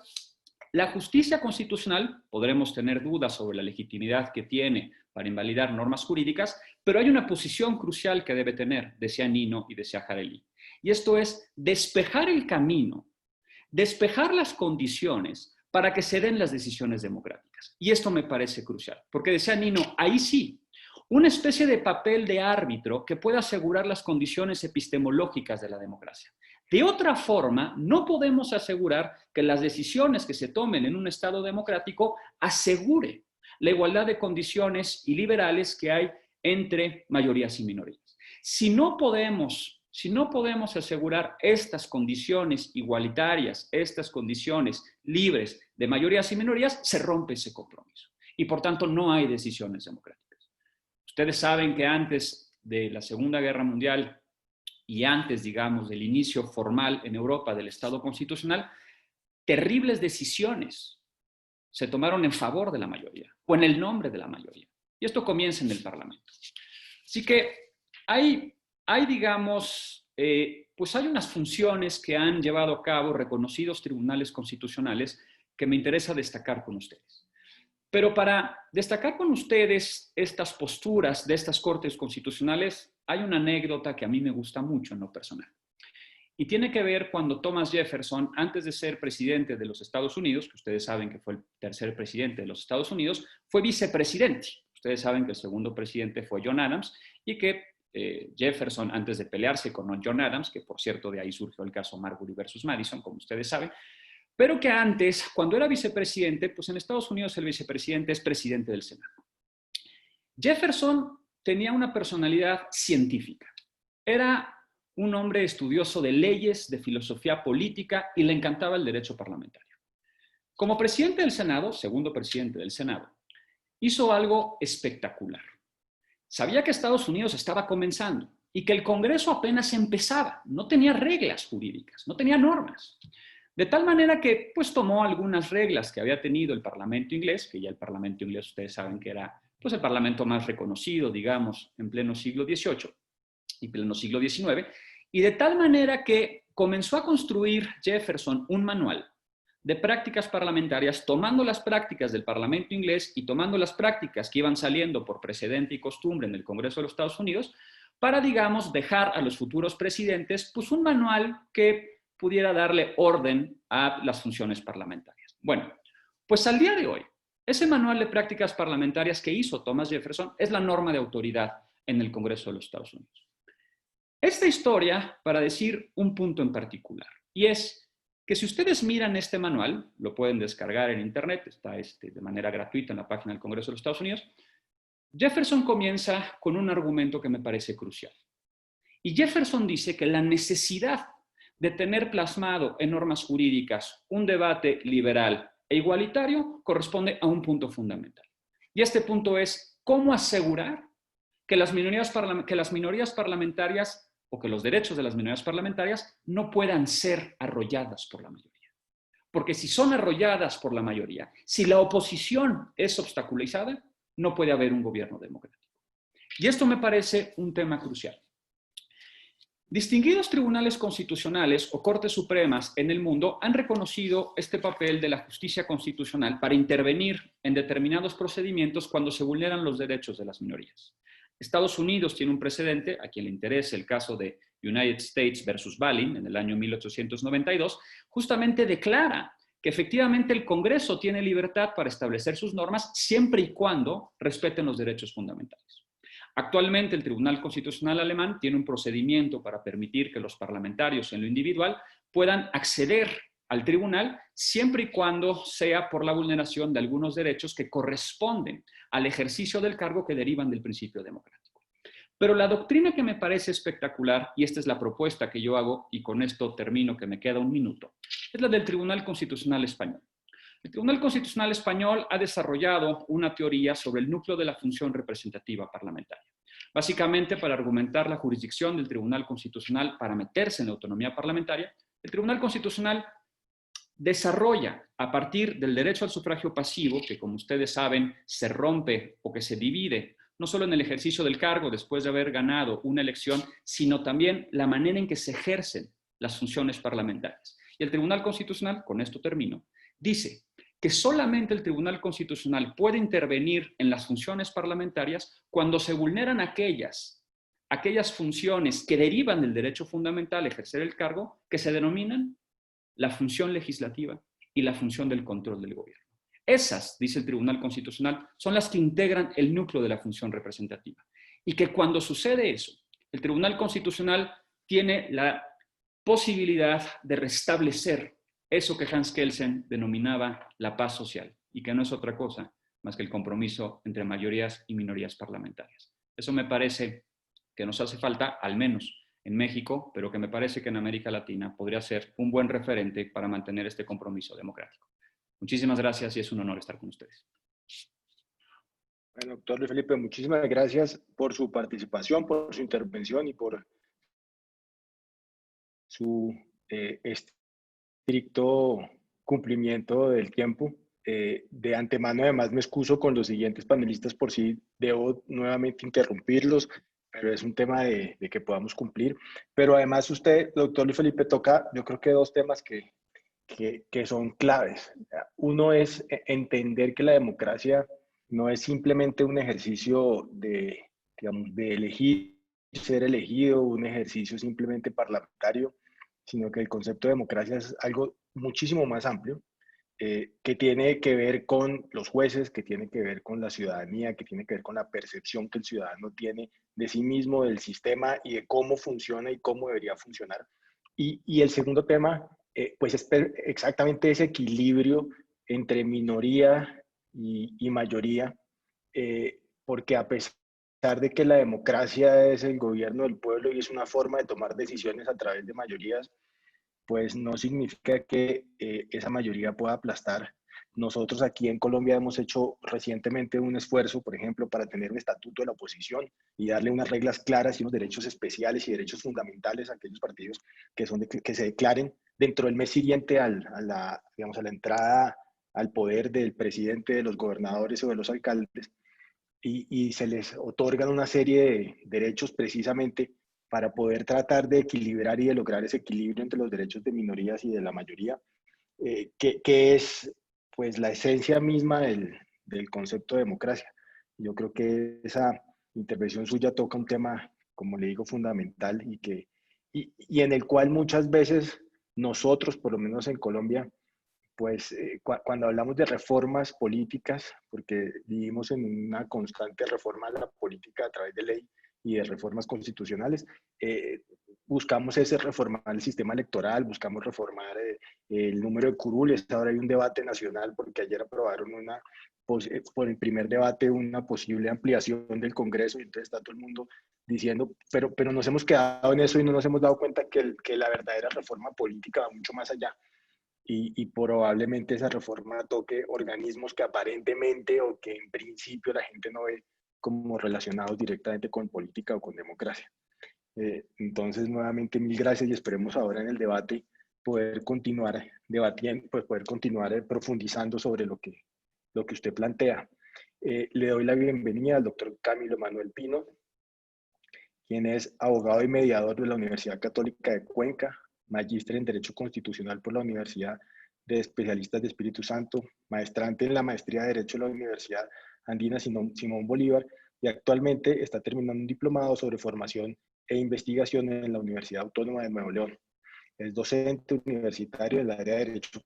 la justicia constitucional, podremos tener dudas sobre la legitimidad que tiene para invalidar normas jurídicas, pero hay una posición crucial que debe tener, decía Nino y decía Hartley. Y esto es despejar el camino, despejar las condiciones para que se den las decisiones democráticas. Y esto me parece crucial, porque decía Nino, ahí sí, una especie de papel de árbitro que pueda asegurar las condiciones epistemológicas de la democracia. De otra forma, no podemos asegurar que las decisiones que se tomen en un Estado democrático asegure la igualdad de condiciones y liberales que hay entre mayorías y minorías. Si no podemos asegurar estas condiciones igualitarias, estas condiciones libres de mayorías y minorías, se rompe ese compromiso. Y por tanto no hay decisiones democráticas. Ustedes saben que antes de la Segunda Guerra Mundial y antes, digamos, del inicio formal en Europa del Estado constitucional, terribles decisiones se tomaron en favor de la mayoría o en el nombre de la mayoría. Y esto comienza en el Parlamento. Así que hay digamos, pues hay unas funciones que han llevado a cabo reconocidos tribunales constitucionales que me interesa destacar con ustedes. Pero para destacar con ustedes estas posturas de estas cortes constitucionales, hay una anécdota que a mí me gusta mucho en lo personal. Y tiene que ver cuando Thomas Jefferson, antes de ser presidente de los Estados Unidos, que ustedes saben que fue el tercer presidente de los Estados Unidos, fue vicepresidente. Ustedes saben que el segundo presidente fue John Adams y que Jefferson, antes de pelearse con John Adams, que por cierto de ahí surgió el caso Marbury versus Madison, como ustedes saben, pero que antes, cuando era vicepresidente, pues en Estados Unidos el vicepresidente es presidente del Senado. Jefferson tenía una personalidad científica. Era un hombre estudioso de leyes, de filosofía política y le encantaba el derecho parlamentario. Como presidente del Senado, segundo presidente del Senado, hizo algo espectacular. Sabía que Estados Unidos estaba comenzando y que el Congreso apenas empezaba, no tenía reglas jurídicas, no tenía normas. De tal manera que pues tomó algunas reglas que había tenido el Parlamento inglés, que ya el Parlamento inglés ustedes saben que era pues el Parlamento más reconocido, digamos, en pleno siglo XVIII y pleno siglo XIX, y de tal manera que comenzó a construir Jefferson un manual de prácticas parlamentarias, tomando las prácticas del Parlamento inglés y tomando las prácticas que iban saliendo por precedente y costumbre en el Congreso de los Estados Unidos, para, digamos, dejar a los futuros presidentes pues un manual que pudiera darle orden a las funciones parlamentarias. Bueno, pues al día de hoy, ese manual de prácticas parlamentarias que hizo Thomas Jefferson es la norma de autoridad en el Congreso de los Estados Unidos. Esta historia para decir un punto en particular, y es que si ustedes miran este manual, lo pueden descargar en internet, está de manera gratuita en la página del Congreso de los Estados Unidos, Jefferson comienza con un argumento que me parece crucial. Y Jefferson dice que la necesidad de tener plasmado en normas jurídicas un debate liberal e igualitario corresponde a un punto fundamental. Y este punto es cómo asegurar que las minorías parlamentarias o que los derechos de las minorías parlamentarias no puedan ser arrolladas por la mayoría. Porque si son arrolladas por la mayoría, si la oposición es obstaculizada, no puede haber un gobierno democrático. Y esto me parece un tema crucial. Distinguidos tribunales constitucionales o cortes supremas en el mundo han reconocido este papel de la justicia constitucional para intervenir en determinados procedimientos cuando se vulneran los derechos de las minorías. Estados Unidos tiene un precedente, a quien le interese el caso de United States versus Balin en el año 1892, justamente declara que efectivamente el Congreso tiene libertad para establecer sus normas siempre y cuando respeten los derechos fundamentales. Actualmente, el Tribunal Constitucional alemán tiene un procedimiento para permitir que los parlamentarios en lo individual puedan acceder al tribunal siempre y cuando sea por la vulneración de algunos derechos que corresponden al ejercicio del cargo que derivan del principio democrático. Pero la doctrina que me parece espectacular, y esta es la propuesta que yo hago, y con esto termino que me queda un minuto, es la del Tribunal Constitucional Español. El Tribunal Constitucional Español ha desarrollado una teoría sobre el núcleo de la función representativa parlamentaria. Básicamente, para argumentar la jurisdicción del Tribunal Constitucional para meterse en la autonomía parlamentaria, el Tribunal Constitucional desarrolla a partir del derecho al sufragio pasivo, que como ustedes saben se rompe o que se divide no solo en el ejercicio del cargo después de haber ganado una elección, sino también la manera en que se ejercen las funciones parlamentarias. Y el Tribunal Constitucional, con esto termino, dice que solamente el Tribunal Constitucional puede intervenir en las funciones parlamentarias cuando se vulneran aquellas funciones que derivan del derecho fundamental a ejercer el cargo, que se denominan la función legislativa y la función del control del gobierno. Esas, dice el Tribunal Constitucional, son las que integran el núcleo de la función representativa. Y que cuando sucede eso, el Tribunal Constitucional tiene la posibilidad de restablecer eso que Hans Kelsen denominaba la paz social, y que no es otra cosa más que el compromiso entre mayorías y minorías parlamentarias. Eso me parece que nos hace falta, al menos en México, pero que me parece que en América Latina podría ser un buen referente para mantener este compromiso democrático. Muchísimas gracias y es un honor estar con ustedes. Bueno, doctor Luis Felipe, muchísimas gracias por su participación, por su intervención y por su estricto cumplimiento del tiempo. De antemano, además, me excuso con los siguientes panelistas por si debo nuevamente interrumpirlos, pero es un tema de que podamos cumplir. Pero además usted, doctor Luis Felipe, toca, yo creo que dos temas que son claves. Uno es entender que la democracia no es simplemente un ejercicio digamos, de elegir, ser elegido, un ejercicio simplemente parlamentario, sino que el concepto de democracia es algo muchísimo más amplio, que tiene que ver con los jueces, que tiene que ver con la ciudadanía, que tiene que ver con la percepción que el ciudadano tiene de sí mismo, del sistema y de cómo funciona y cómo debería funcionar. Y el segundo tema, pues es exactamente ese equilibrio entre minoría y mayoría, porque a pesar de que la democracia es el gobierno del pueblo y es una forma de tomar decisiones a través de mayorías, pues no significa que esa mayoría pueda aplastar. Nosotros aquí en Colombia hemos hecho recientemente un esfuerzo, por ejemplo, para tener un estatuto de la oposición y darle unas reglas claras y unos derechos especiales y derechos fundamentales a aquellos partidos que se declaren dentro del mes siguiente a la entrada al poder del presidente, de los gobernadores o de los alcaldes, y se les otorgan una serie de derechos precisamente para poder tratar de equilibrar y de lograr ese equilibrio entre los derechos de minorías y de la mayoría, que es pues la esencia misma del concepto de democracia. Yo creo que esa intervención suya toca un tema, como le digo, fundamental y en el cual muchas veces nosotros, por lo menos en Colombia, pues cuando hablamos de reformas políticas, porque vivimos en una constante reforma de la política a través de ley y de reformas constitucionales, buscamos reformar el sistema electoral, buscamos reformar el número de curules. Ahora hay un debate nacional porque ayer aprobaron por el primer debate una posible ampliación del Congreso y entonces está todo el mundo diciendo, pero nos hemos quedado en eso y no nos hemos dado cuenta que la verdadera reforma política va mucho más allá. Y probablemente esa reforma toque organismos que aparentemente o que en principio la gente no ve como relacionados directamente con política o con democracia. Entonces, nuevamente, mil gracias y esperemos ahora en el debate poder continuar debatiendo, pues poder continuar profundizando sobre lo que usted plantea. Le doy la bienvenida al doctor Camilo Manuel Pino, quien es abogado y mediador de la Universidad Católica de Cuenca, magíster en Derecho Constitucional por la Universidad de Especialistas de Espíritu Santo, maestrante en la Maestría de Derecho de la Universidad Andina Simón Bolívar, y actualmente está terminando un diplomado sobre formación e investigación en la Universidad Autónoma de Nuevo León. Es docente universitario en el área de Derecho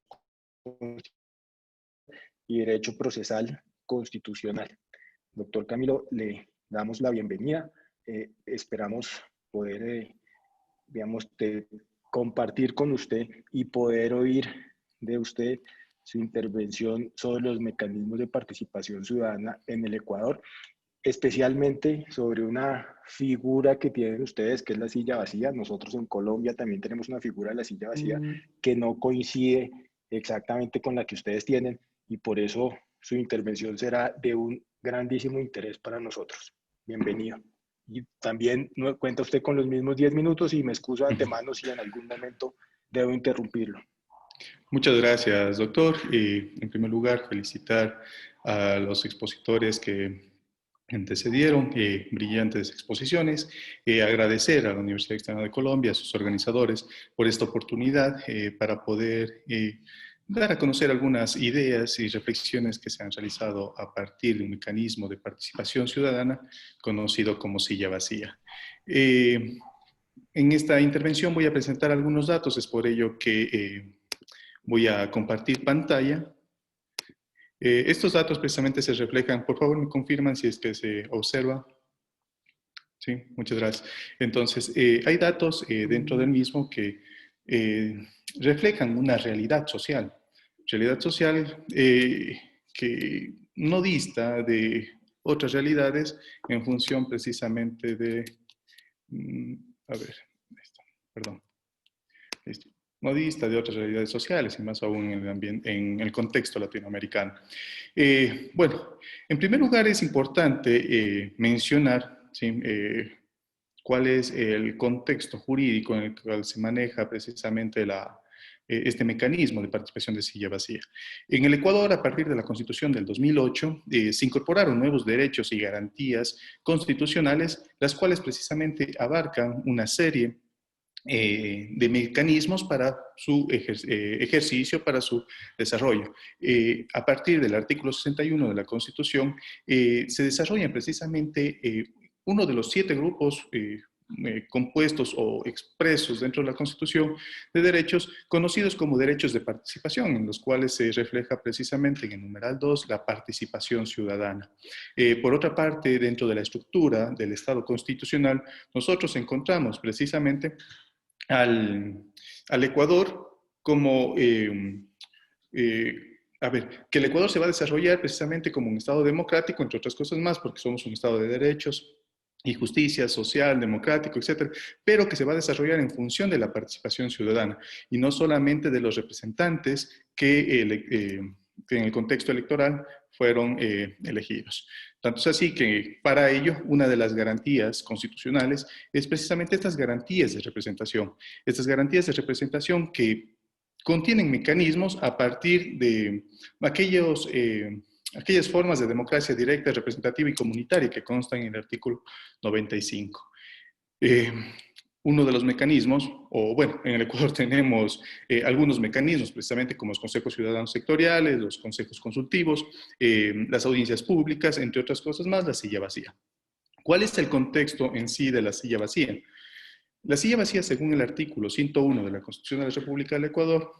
y Derecho Procesal Constitucional. Doctor Camilo, le damos la bienvenida. Esperamos poder, compartir con usted y poder oír de usted su intervención sobre los mecanismos de participación ciudadana en el Ecuador, especialmente sobre una figura que tienen ustedes, que es la silla vacía. Nosotros en Colombia también tenemos una figura de la silla vacía que no coincide exactamente con la que ustedes tienen, y por eso su intervención será de un grandísimo interés para nosotros. Bienvenido. Y también cuenta usted con los mismos 10 minutos y me excuso de antemano si en algún momento debo interrumpirlo. Muchas gracias, doctor. En primer lugar, felicitar a los expositores que antecedieron, brillantes exposiciones, agradecer a la Universidad Externa de Colombia, a sus organizadores, por esta oportunidad para poder dar a conocer algunas ideas y reflexiones que se han realizado a partir de un mecanismo de participación ciudadana conocido como silla vacía. En esta intervención voy a presentar algunos datos, es por ello que voy a compartir pantalla. Estos datos precisamente se reflejan, por favor me confirman si es que se observa. Sí, muchas gracias. Entonces, hay datos dentro del mismo que reflejan una realidad social que no dista de otras realidades en función precisamente de, no dista de otras realidades sociales y más aún en el ambiente, en el contexto latinoamericano. Bueno, en primer lugar es importante mencionar, ¿sí?, cuál es el contexto jurídico en el cual se maneja precisamente este mecanismo de participación de silla vacía. En el Ecuador, a partir de la Constitución del 2008, se incorporaron nuevos derechos y garantías constitucionales, las cuales precisamente abarcan una serie de mecanismos para su ejercicio, para su desarrollo. A partir del artículo 61 de la Constitución, se desarrollan precisamente uno de los 7 grupos compuestos o expresos dentro de la Constitución de derechos conocidos como derechos de participación, en los cuales se refleja precisamente en el numeral 2 la participación ciudadana. Por otra parte, dentro de la estructura del Estado constitucional, nosotros encontramos precisamente al Ecuador como, que el Ecuador se va a desarrollar precisamente como un Estado democrático, entre otras cosas más, porque somos un Estado de derechos y justicia social, democrático, etcétera, pero que se va a desarrollar en función de la participación ciudadana y no solamente de los representantes que en el contexto electoral fueron elegidos. Tanto es así que para ello una de las garantías constitucionales es precisamente estas garantías de representación. Estas garantías de representación que contienen mecanismos a partir de aquellas formas de democracia directa, representativa y comunitaria que constan en el artículo 95. Uno de los mecanismos, o bueno, en el Ecuador tenemos algunos mecanismos, precisamente como los consejos ciudadanos sectoriales, los consejos consultivos, las audiencias públicas, entre otras cosas más, la silla vacía. ¿Cuál es el contexto en sí de la silla vacía? La silla vacía, según el artículo 101 de la Constitución de la República del Ecuador,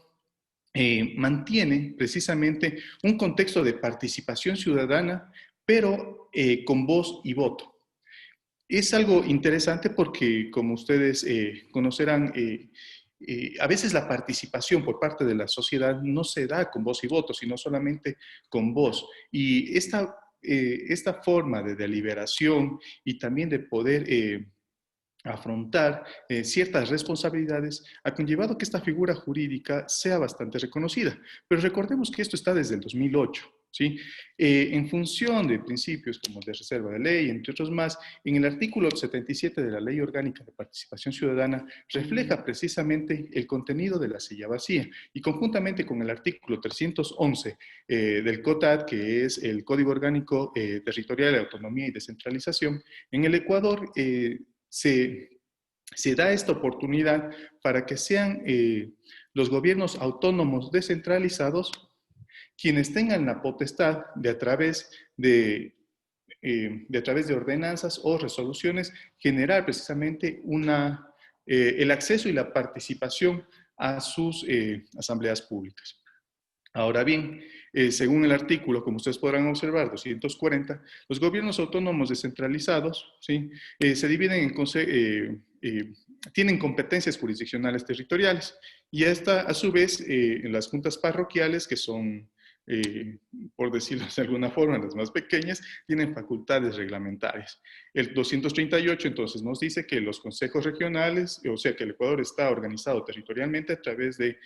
mantiene precisamente un contexto de participación ciudadana, pero con voz y voto. Es algo interesante porque, como ustedes conocerán, a veces la participación por parte de la sociedad no se da con voz y voto, sino solamente con voz. Y esta forma de deliberación y también de poder afrontar ciertas responsabilidades ha conllevado que esta figura jurídica sea bastante reconocida. Pero recordemos que esto está desde el 2008. ¿Sí? En función de principios como de reserva de ley, entre otros más, en el artículo 77 de la Ley Orgánica de Participación Ciudadana refleja precisamente el contenido de la silla vacía y conjuntamente con el artículo 311 del COTAD, que es el Código Orgánico Territorial de Autonomía y Descentralización, en el Ecuador se da esta oportunidad para que sean los gobiernos autónomos descentralizados quienes tengan la potestad de a través de ordenanzas o resoluciones generar precisamente el acceso y la participación a sus asambleas públicas. Ahora bien, según el artículo, como ustedes podrán observar, 240, los gobiernos autónomos descentralizados, ¿sí? Se dividen tienen competencias jurisdiccionales territoriales y a su vez, en las juntas parroquiales, que son, por decirlo de alguna forma, las más pequeñas, tienen facultades reglamentarias. El 238 entonces nos dice que los consejos regionales, o sea que el Ecuador está organizado territorialmente a través de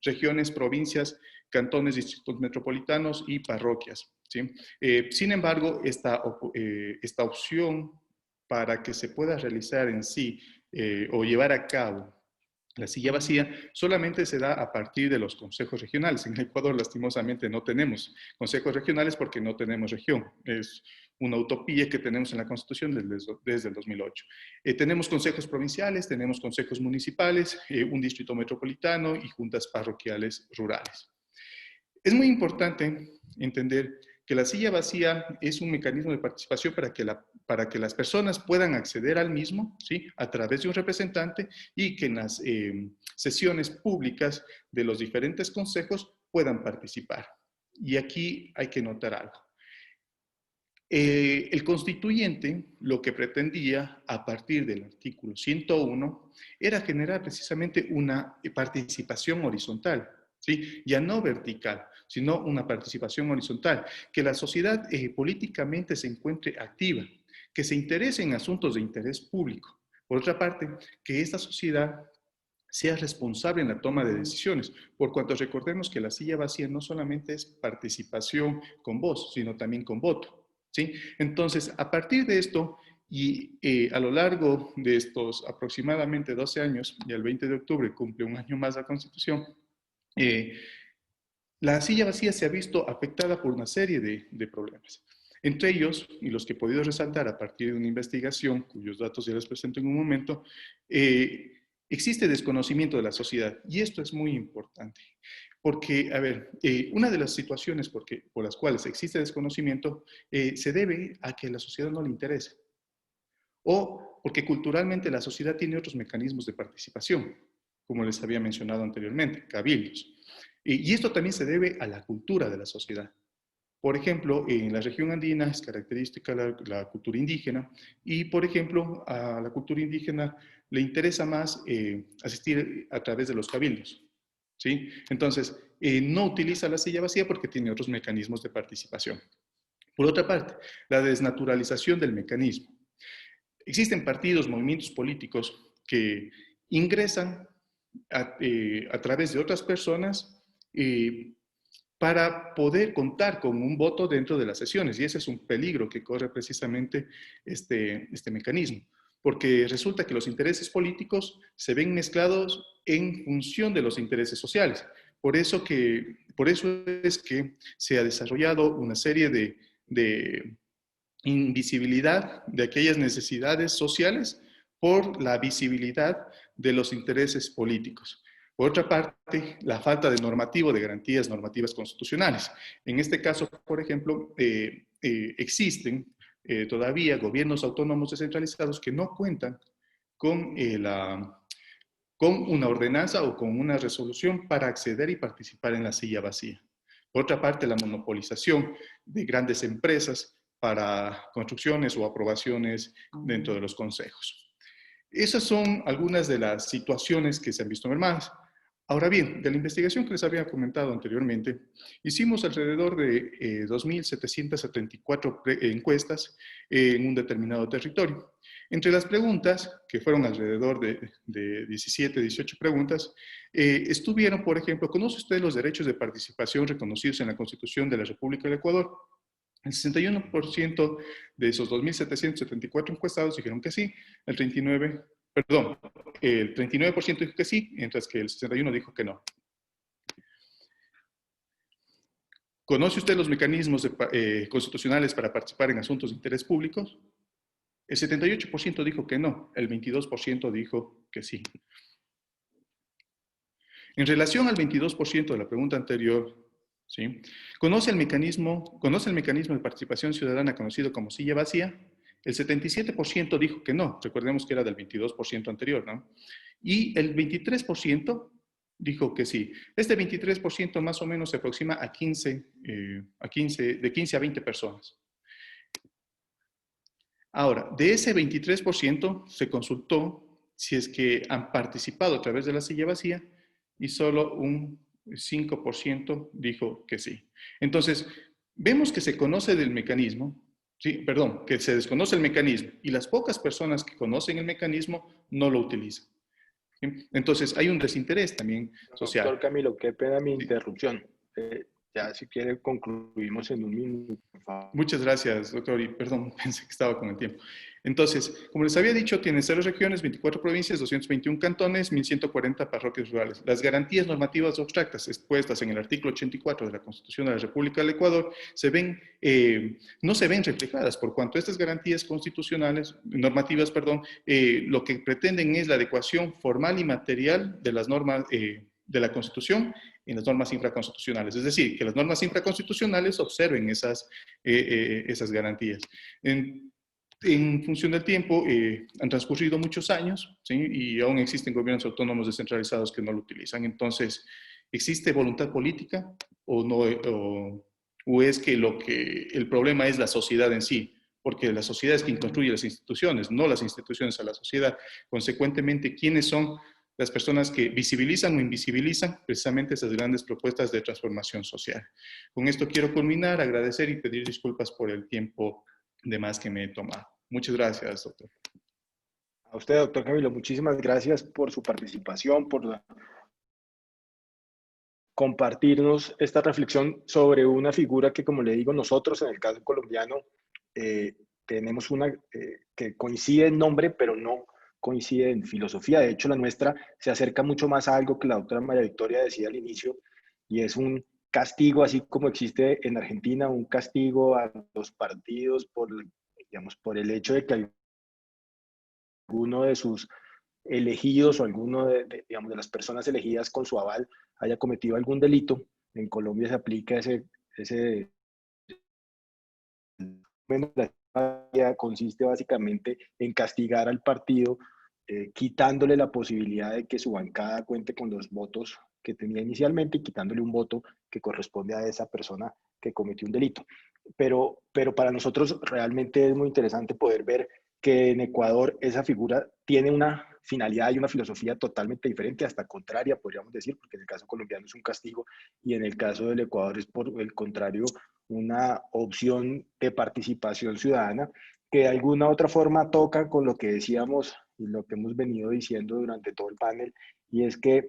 regiones, provincias, cantones, distritos metropolitanos y parroquias, ¿sí? Sin embargo, esta opción para que se pueda realizar en sí o llevar a cabo la silla vacía solamente se da a partir de los consejos regionales. En Ecuador, lastimosamente, no tenemos consejos regionales porque no tenemos región. Es una utopía que tenemos en la Constitución desde el 2008. Tenemos consejos provinciales, tenemos consejos municipales, un distrito metropolitano y juntas parroquiales rurales. Es muy importante entender que la silla vacía es un mecanismo de participación para que las personas puedan acceder al mismo, ¿sí? A través de un representante y que en las sesiones públicas de los diferentes consejos puedan participar. Y aquí hay que notar algo. El constituyente lo que pretendía a partir del artículo 101 era generar precisamente una participación horizontal, ¿sí? Ya no vertical, sino una participación horizontal, que la sociedad políticamente se encuentre activa, que se interese en asuntos de interés público. Por otra parte, que esta sociedad sea responsable en la toma de decisiones, por cuanto recordemos que la silla vacía no solamente es participación con voz, sino también con voto, ¿sí? Entonces, a partir de esto, y a lo largo de estos aproximadamente 12 años, y el 20 de octubre cumple un año más la Constitución, la silla vacía se ha visto afectada por una serie de problemas. Entre ellos, y los que he podido resaltar a partir de una investigación, cuyos datos ya les presento en un momento, existe desconocimiento de la sociedad. Y esto es muy importante. Porque, a ver, una de las situaciones por las cuales existe desconocimiento se debe a que a la sociedad no le interesa. O porque culturalmente la sociedad tiene otros mecanismos de participación, como les había mencionado anteriormente, cabildos. Y esto también se debe a la cultura de la sociedad. Por ejemplo, en la región andina es característica la cultura indígena y, por ejemplo, a la cultura indígena le interesa más asistir a través de los cabildos, ¿sí? Entonces, no utiliza la silla vacía porque tiene otros mecanismos de participación. Por otra parte, la desnaturalización del mecanismo. Existen partidos, movimientos políticos que ingresan a través de otras personas para poder contar con un voto dentro de las sesiones. Y ese es un peligro que corre precisamente este mecanismo, porque resulta que los intereses políticos se ven mezclados en función de los intereses sociales. Por eso es que se ha desarrollado una serie de invisibilidad de aquellas necesidades sociales por la visibilidad de los intereses políticos. Por otra parte, la falta de normativo, de garantías normativas constitucionales. En este caso, por ejemplo, existen todavía gobiernos autónomos descentralizados que no cuentan con una ordenanza o con una resolución para acceder y participar en la silla vacía. Por otra parte, la monopolización de grandes empresas para construcciones o aprobaciones dentro de los consejos. Esas son algunas de las situaciones que se han visto mermadas. Ahora bien, de la investigación que les había comentado anteriormente, hicimos alrededor de 2.774 encuestas en un determinado territorio. Entre las preguntas, que fueron alrededor de 17, 18 preguntas, estuvieron, por ejemplo, ¿conoce usted los derechos de participación reconocidos en la Constitución de la República del Ecuador? El 61% de esos 2.774 encuestados dijeron que sí, el 39% dijo que sí, mientras que el 61% dijo que no. ¿Conoce usted los mecanismos constitucionales para participar en asuntos de interés público? El 78% dijo que no, el 22% dijo que sí. En relación al 22% de la pregunta anterior, ¿sí? ¿Conoce el mecanismo de participación ciudadana conocido como silla vacía? El 77% dijo que no, recordemos que era del 22% anterior, ¿no? Y el 23% dijo que sí. Este 23% más o menos se aproxima a 15 a 20 personas. Ahora, de ese 23% se consultó si es que han participado a través de la silla vacía y solo un 5% dijo que sí. Entonces, vemos que se conoce del mecanismo, sí, perdón, que se desconoce el mecanismo y las pocas personas que conocen el mecanismo no lo utilizan. ¿Sí? Entonces, hay un desinterés también social. Doctor Camilo, qué pena mi Sí. interrupción. Ya si quiere concluimos en un minuto, por favor. Muchas gracias, doctor, y perdón, pensé que estaba con el tiempo. Entonces, como les había dicho, tiene 0 regiones, 24 provincias, 221 cantones, 1.140 parroquias rurales. Las garantías normativas abstractas expuestas en el artículo 84 de la Constitución de la República del Ecuador no se ven reflejadas, por cuanto estas garantías normativas, lo que pretenden es la adecuación formal y material de las normas de la Constitución en las normas infraconstitucionales. Es decir, que las normas infraconstitucionales observen esas garantías. En función del tiempo, han transcurrido muchos años, ¿sí? Y aún existen gobiernos autónomos descentralizados que no lo utilizan. Entonces, ¿existe voluntad política o no? ¿O es que el problema es la sociedad en sí? Porque la sociedad es quien construye las instituciones, no las instituciones a la sociedad. Consecuentemente, ¿quiénes son las personas que visibilizan o invisibilizan precisamente esas grandes propuestas de transformación social? Con esto quiero culminar, agradecer y pedir disculpas por el tiempo de más que me he tomado. Muchas gracias, doctor. A usted, doctor Camilo, muchísimas gracias por su participación, por compartirnos esta reflexión sobre una figura que, como le digo, nosotros en el caso colombiano tenemos una que coincide en nombre, pero no coincide en filosofía. De hecho, la nuestra se acerca mucho más a algo que la doctora María Victoria decía al inicio, y es un castigo, así como existe en Argentina, un castigo a los partidos por el hecho de que alguno de sus elegidos o alguno de las personas elegidas con su aval haya cometido algún delito. En Colombia se aplica consiste básicamente en castigar al partido, quitándole la posibilidad de que su bancada cuente con los votos que tenía inicialmente y quitándole un voto que corresponde a esa persona que cometió un delito. Pero para nosotros realmente es muy interesante poder ver que en Ecuador esa figura tiene una finalidad y una filosofía totalmente diferente, hasta contraria, podríamos decir, porque en el caso colombiano es un castigo y en el caso del Ecuador es por el contrario una opción de participación ciudadana que de alguna u otra forma toca con lo que decíamos y lo que hemos venido diciendo durante todo el panel, y es que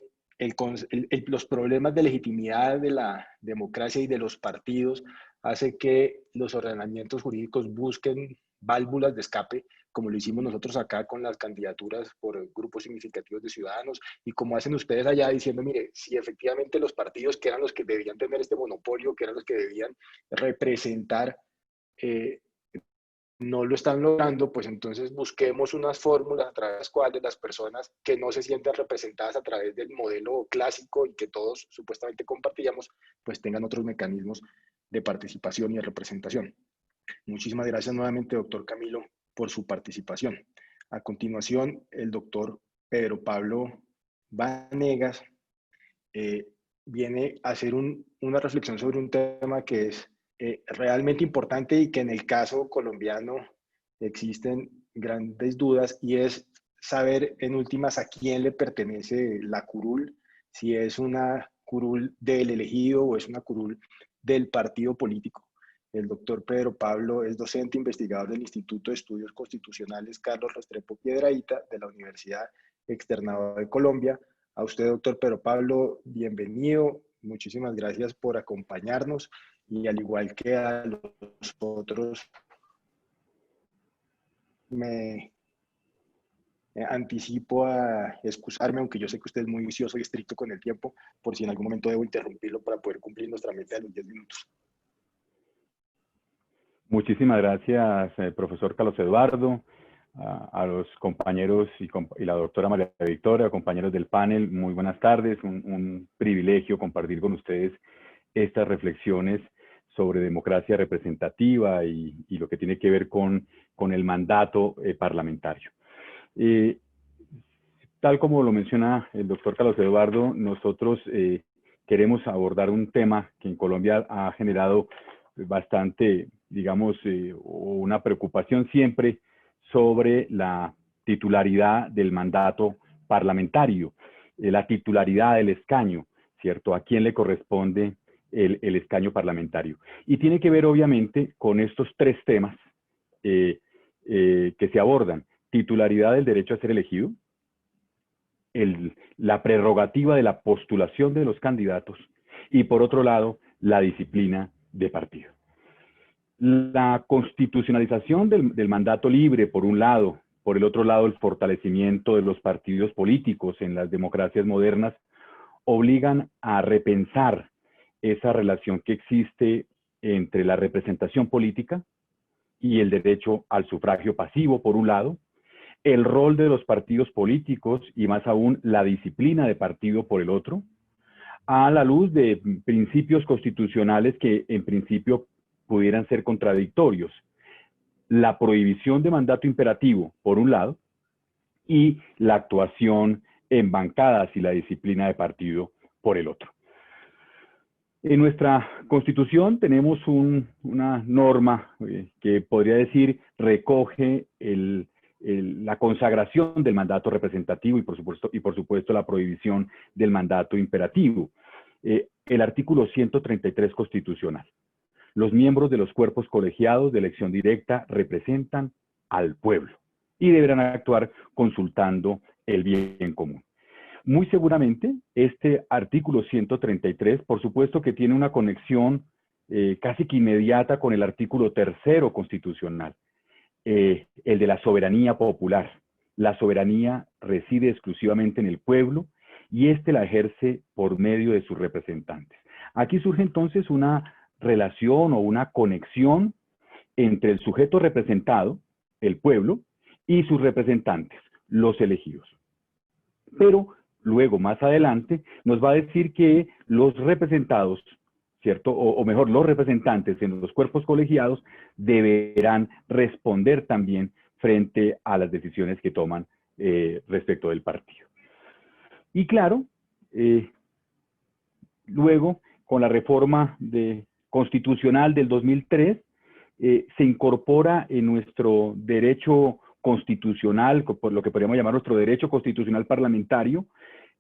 los problemas de legitimidad de la democracia y de los partidos hace que los ordenamientos jurídicos busquen válvulas de escape, como lo hicimos nosotros acá con las candidaturas por grupos significativos de ciudadanos, y como hacen ustedes allá diciendo, mire, si efectivamente los partidos que eran los que debían tener este monopolio, que eran los que debían representar, no lo están logrando, pues entonces busquemos unas fórmulas a través de las cuales las personas que no se sienten representadas a través del modelo clásico y que todos supuestamente compartíamos, pues tengan otros mecanismos de participación y de representación. Muchísimas gracias nuevamente, doctor Camilo, por su participación. A continuación, el doctor Pedro Pablo Vanegas viene a hacer una reflexión sobre un tema que es realmente importante y que en el caso colombiano existen grandes dudas, y es saber en últimas a quién le pertenece la curul, si es una curul del elegido o es una curul del partido político. El doctor Pedro Pablo es docente investigador del Instituto de Estudios Constitucionales Carlos Restrepo Piedrahíta de la Universidad Externado de Colombia. A usted, doctor Pedro Pablo, bienvenido. Muchísimas gracias por acompañarnos, y al igual que a los otros, me anticipo a excusarme, aunque yo sé que usted es muy juicioso y estricto con el tiempo, por si en algún momento debo interrumpirlo para poder cumplir nuestra meta de los 10 minutos. Muchísimas gracias, profesor Carlos Eduardo. a los compañeros y la doctora María Victoria, compañeros del panel, muy buenas tardes. Un privilegio compartir con ustedes estas reflexiones sobre democracia representativa y lo que tiene que ver con el mandato parlamentario. Tal como lo menciona el doctor Carlos Eduardo, nosotros queremos abordar un tema que en Colombia ha generado bastante, digamos, una preocupación siempre sobre la titularidad del mandato parlamentario, la titularidad del escaño, ¿cierto? ¿A quién le corresponde el escaño parlamentario? Y tiene que ver, obviamente, con estos tres temas que se abordan: titularidad del derecho a ser elegido, la prerrogativa de la postulación de los candidatos y, por otro lado, la disciplina de partido. La constitucionalización del mandato libre, por un lado, por el otro lado, el fortalecimiento de los partidos políticos en las democracias modernas, obligan a repensar esa relación que existe entre la representación política y el derecho al sufragio pasivo, por un lado, el rol de los partidos políticos y más aún la disciplina de partido por el otro, a la luz de principios constitucionales que en principio pudieran ser contradictorios: la prohibición de mandato imperativo por un lado y la actuación en bancadas y la disciplina de partido por el otro. En nuestra Constitución tenemos una norma que podría decir recoge la consagración del mandato representativo y por supuesto la prohibición del mandato imperativo. El artículo 133 constitucional. Los miembros de los cuerpos colegiados de elección directa representan al pueblo y deberán actuar consultando el bien común. Muy seguramente este artículo 133, por supuesto que tiene una conexión casi que inmediata con el artículo 3º constitucional, el de la soberanía popular. La soberanía reside exclusivamente en el pueblo y éste la ejerce por medio de sus representantes. Aquí surge entonces una relación o una conexión entre el sujeto representado, el pueblo, y sus representantes, los elegidos. Pero luego, más adelante, nos va a decir que los representados, ¿cierto? O mejor, los representantes en los cuerpos colegiados deberán responder también frente a las decisiones que toman respecto del partido. Y claro, luego, con la reforma constitucional del 2003, se incorpora en nuestro derecho constitucional, por lo que podríamos llamar nuestro derecho constitucional parlamentario,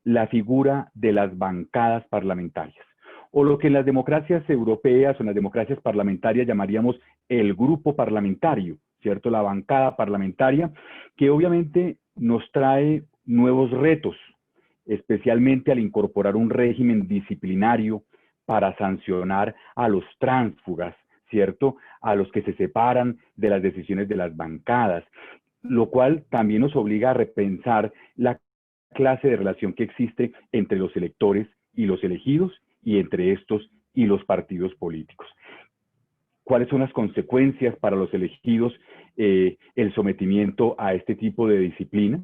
la figura de las bancadas parlamentarias, o lo que en las democracias europeas o en las democracias parlamentarias llamaríamos el grupo parlamentario, ¿cierto? La bancada parlamentaria, que obviamente nos trae nuevos retos, especialmente al incorporar un régimen disciplinario para sancionar a los tránsfugas, ¿cierto? A los que se separan de las decisiones de las bancadas, lo cual también nos obliga a repensar la clase de relación que existe entre los electores y los elegidos y entre estos y los partidos políticos. ¿Cuáles son las consecuencias para los elegidos el sometimiento a este tipo de disciplina?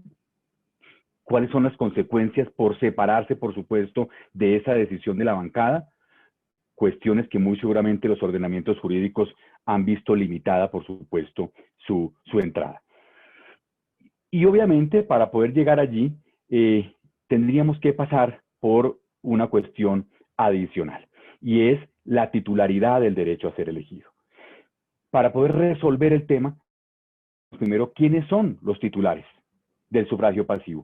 ¿Cuáles son las consecuencias por separarse, por supuesto, de esa decisión de la bancada? Cuestiones que muy seguramente los ordenamientos jurídicos han visto limitada, por supuesto, su entrada. Y obviamente, para poder llegar allí, tendríamos que pasar por una cuestión adicional, y es la titularidad del derecho a ser elegido. Para poder resolver el tema, primero, ¿quiénes son los titulares del sufragio pasivo?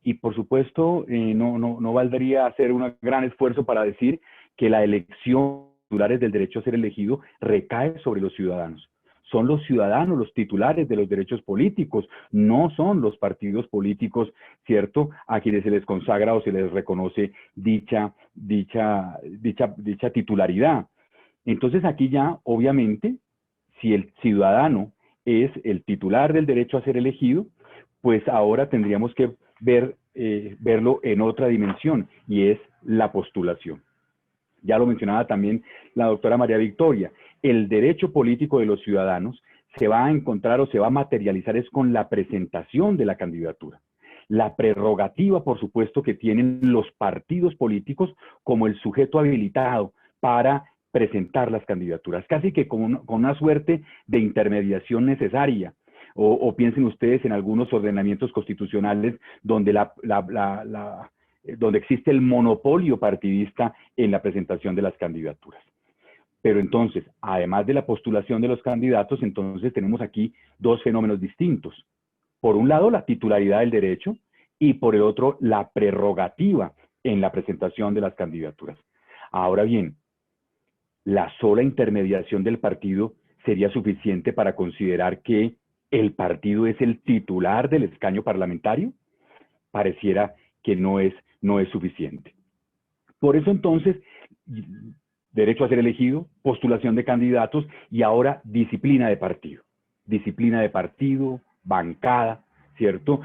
Y por supuesto, no valdría hacer un gran esfuerzo para decir que la elección de titulares del derecho a ser elegido recae sobre los ciudadanos. Son los ciudadanos los titulares de los derechos políticos, no son los partidos políticos, ¿cierto?, a quienes se les consagra o se les reconoce dicha titularidad. Entonces aquí ya, obviamente, si el ciudadano es el titular del derecho a ser elegido, pues ahora tendríamos que verlo en otra dimensión, y es la postulación. Ya lo mencionaba también la doctora María Victoria, el derecho político de los ciudadanos se va a encontrar o se va a materializar es con la presentación de la candidatura. La prerrogativa, por supuesto, que tienen los partidos políticos como el sujeto habilitado para presentar las candidaturas, casi que con una suerte de intermediación necesaria. O piensen ustedes en algunos ordenamientos constitucionales donde, donde existe el monopolio partidista en la presentación de las candidaturas. Pero entonces, además de la postulación de los candidatos, entonces tenemos aquí dos fenómenos distintos. Por un lado, la titularidad del derecho y por el otro, la prerrogativa en la presentación de las candidaturas. Ahora bien, ¿la sola intermediación del partido sería suficiente para considerar que el partido es el titular del escaño parlamentario? Pareciera que no es suficiente. Por eso entonces, derecho a ser elegido, postulación de candidatos y ahora disciplina de partido. Disciplina de partido, bancada, ¿cierto?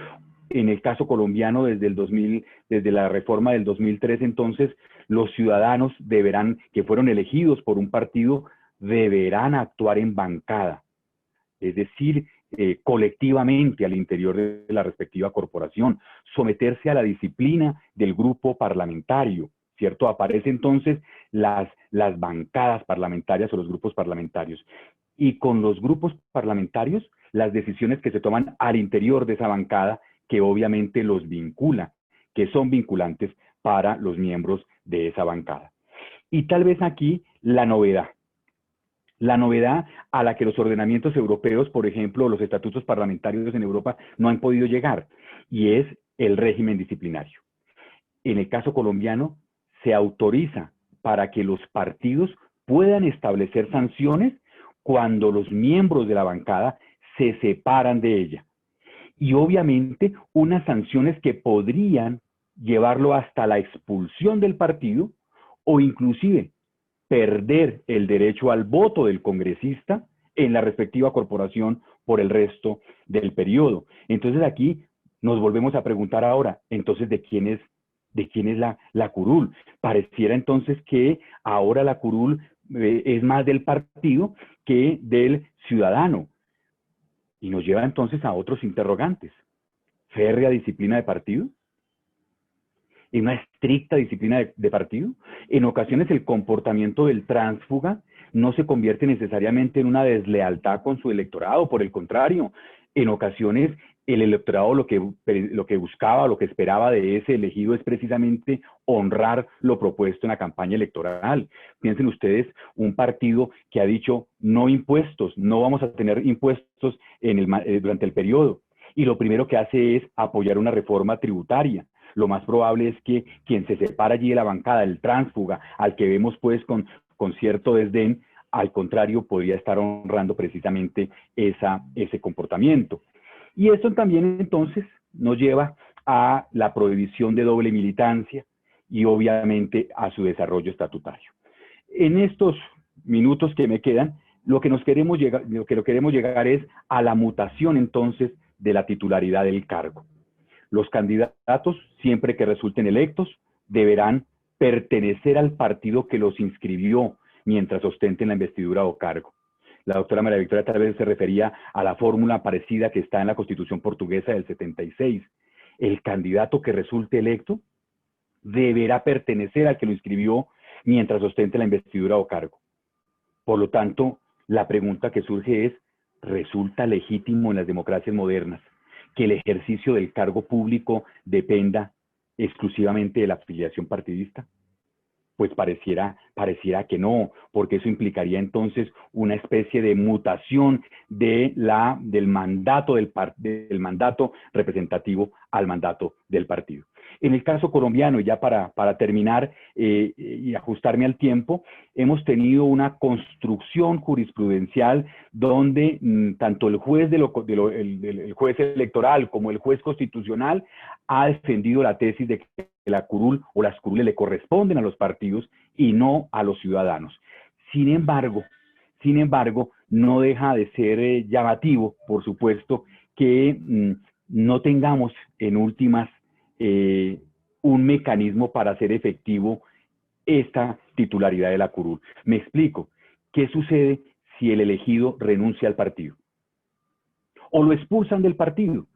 En el caso colombiano, desde la reforma del 2003, entonces, los ciudadanos que fueron elegidos por un partido, deberán actuar en bancada. Es decir, colectivamente al interior de la respectiva corporación, someterse a la disciplina del grupo parlamentario, ¿cierto? Aparecen entonces las bancadas parlamentarias o los grupos parlamentarios. Y con los grupos parlamentarios, las decisiones que se toman al interior de esa bancada, que obviamente los vincula, que son vinculantes para los miembros de esa bancada. Y tal vez aquí la novedad a la que los ordenamientos europeos, por ejemplo, los estatutos parlamentarios en Europa, no han podido llegar, y es el régimen disciplinario. En el caso colombiano, se autoriza para que los partidos puedan establecer sanciones cuando los miembros de la bancada se separan de ella. Y obviamente unas sanciones que podrían llevarlo hasta la expulsión del partido o inclusive perder el derecho al voto del congresista en la respectiva corporación por el resto del periodo. Entonces aquí nos volvemos a preguntar ahora, entonces, ¿de quién es la curul? Pareciera entonces que ahora la curul es más del partido que del ciudadano. Y nos lleva entonces a otros interrogantes. ¿Férrea disciplina de partido? ¿En una estricta disciplina de partido? En ocasiones el comportamiento del tránsfuga no se convierte necesariamente en una deslealtad con su electorado, por el contrario, en ocasiones el electorado lo que buscaba, lo que esperaba de ese elegido es precisamente honrar lo propuesto en la campaña electoral. Piensen ustedes, un partido que ha dicho no impuestos, no vamos a tener impuestos durante el periodo, y lo primero que hace es apoyar una reforma tributaria. Lo más probable es que quien se separa allí de la bancada, el tránsfuga, al que vemos pues con cierto desdén, al contrario, podría estar honrando precisamente ese comportamiento. Y esto también entonces nos lleva a la prohibición de doble militancia y obviamente a su desarrollo estatutario. En estos minutos que me quedan, lo que queremos llegar es a la mutación entonces de la titularidad del cargo. Los candidatos, siempre que resulten electos, deberán pertenecer al partido que los inscribió mientras ostenten la investidura o cargo. La doctora María Victoria tal vez se refería a la fórmula parecida que está en la Constitución portuguesa del 76. El candidato que resulte electo deberá pertenecer al que lo inscribió mientras ostente la investidura o cargo. Por lo tanto, la pregunta que surge es, ¿resulta legítimo en las democracias modernas que el ejercicio del cargo público dependa exclusivamente de la afiliación partidista? Pues pareciera que no, porque eso implicaría entonces una especie de mutación del mandato representativo al mandato del partido. En el caso colombiano, y ya para terminar y ajustarme al tiempo, hemos tenido una construcción jurisprudencial donde tanto el juez el juez electoral como el juez constitucional ha defendido la tesis de que la curul o las curules le corresponden a los partidos y no a los ciudadanos. Sin embargo, no deja de ser llamativo, por supuesto, que no tengamos en últimas un mecanismo para hacer efectivo esta titularidad de la curul. Me explico. ¿Qué sucede si el elegido renuncia al partido? o lo expulsan del partido.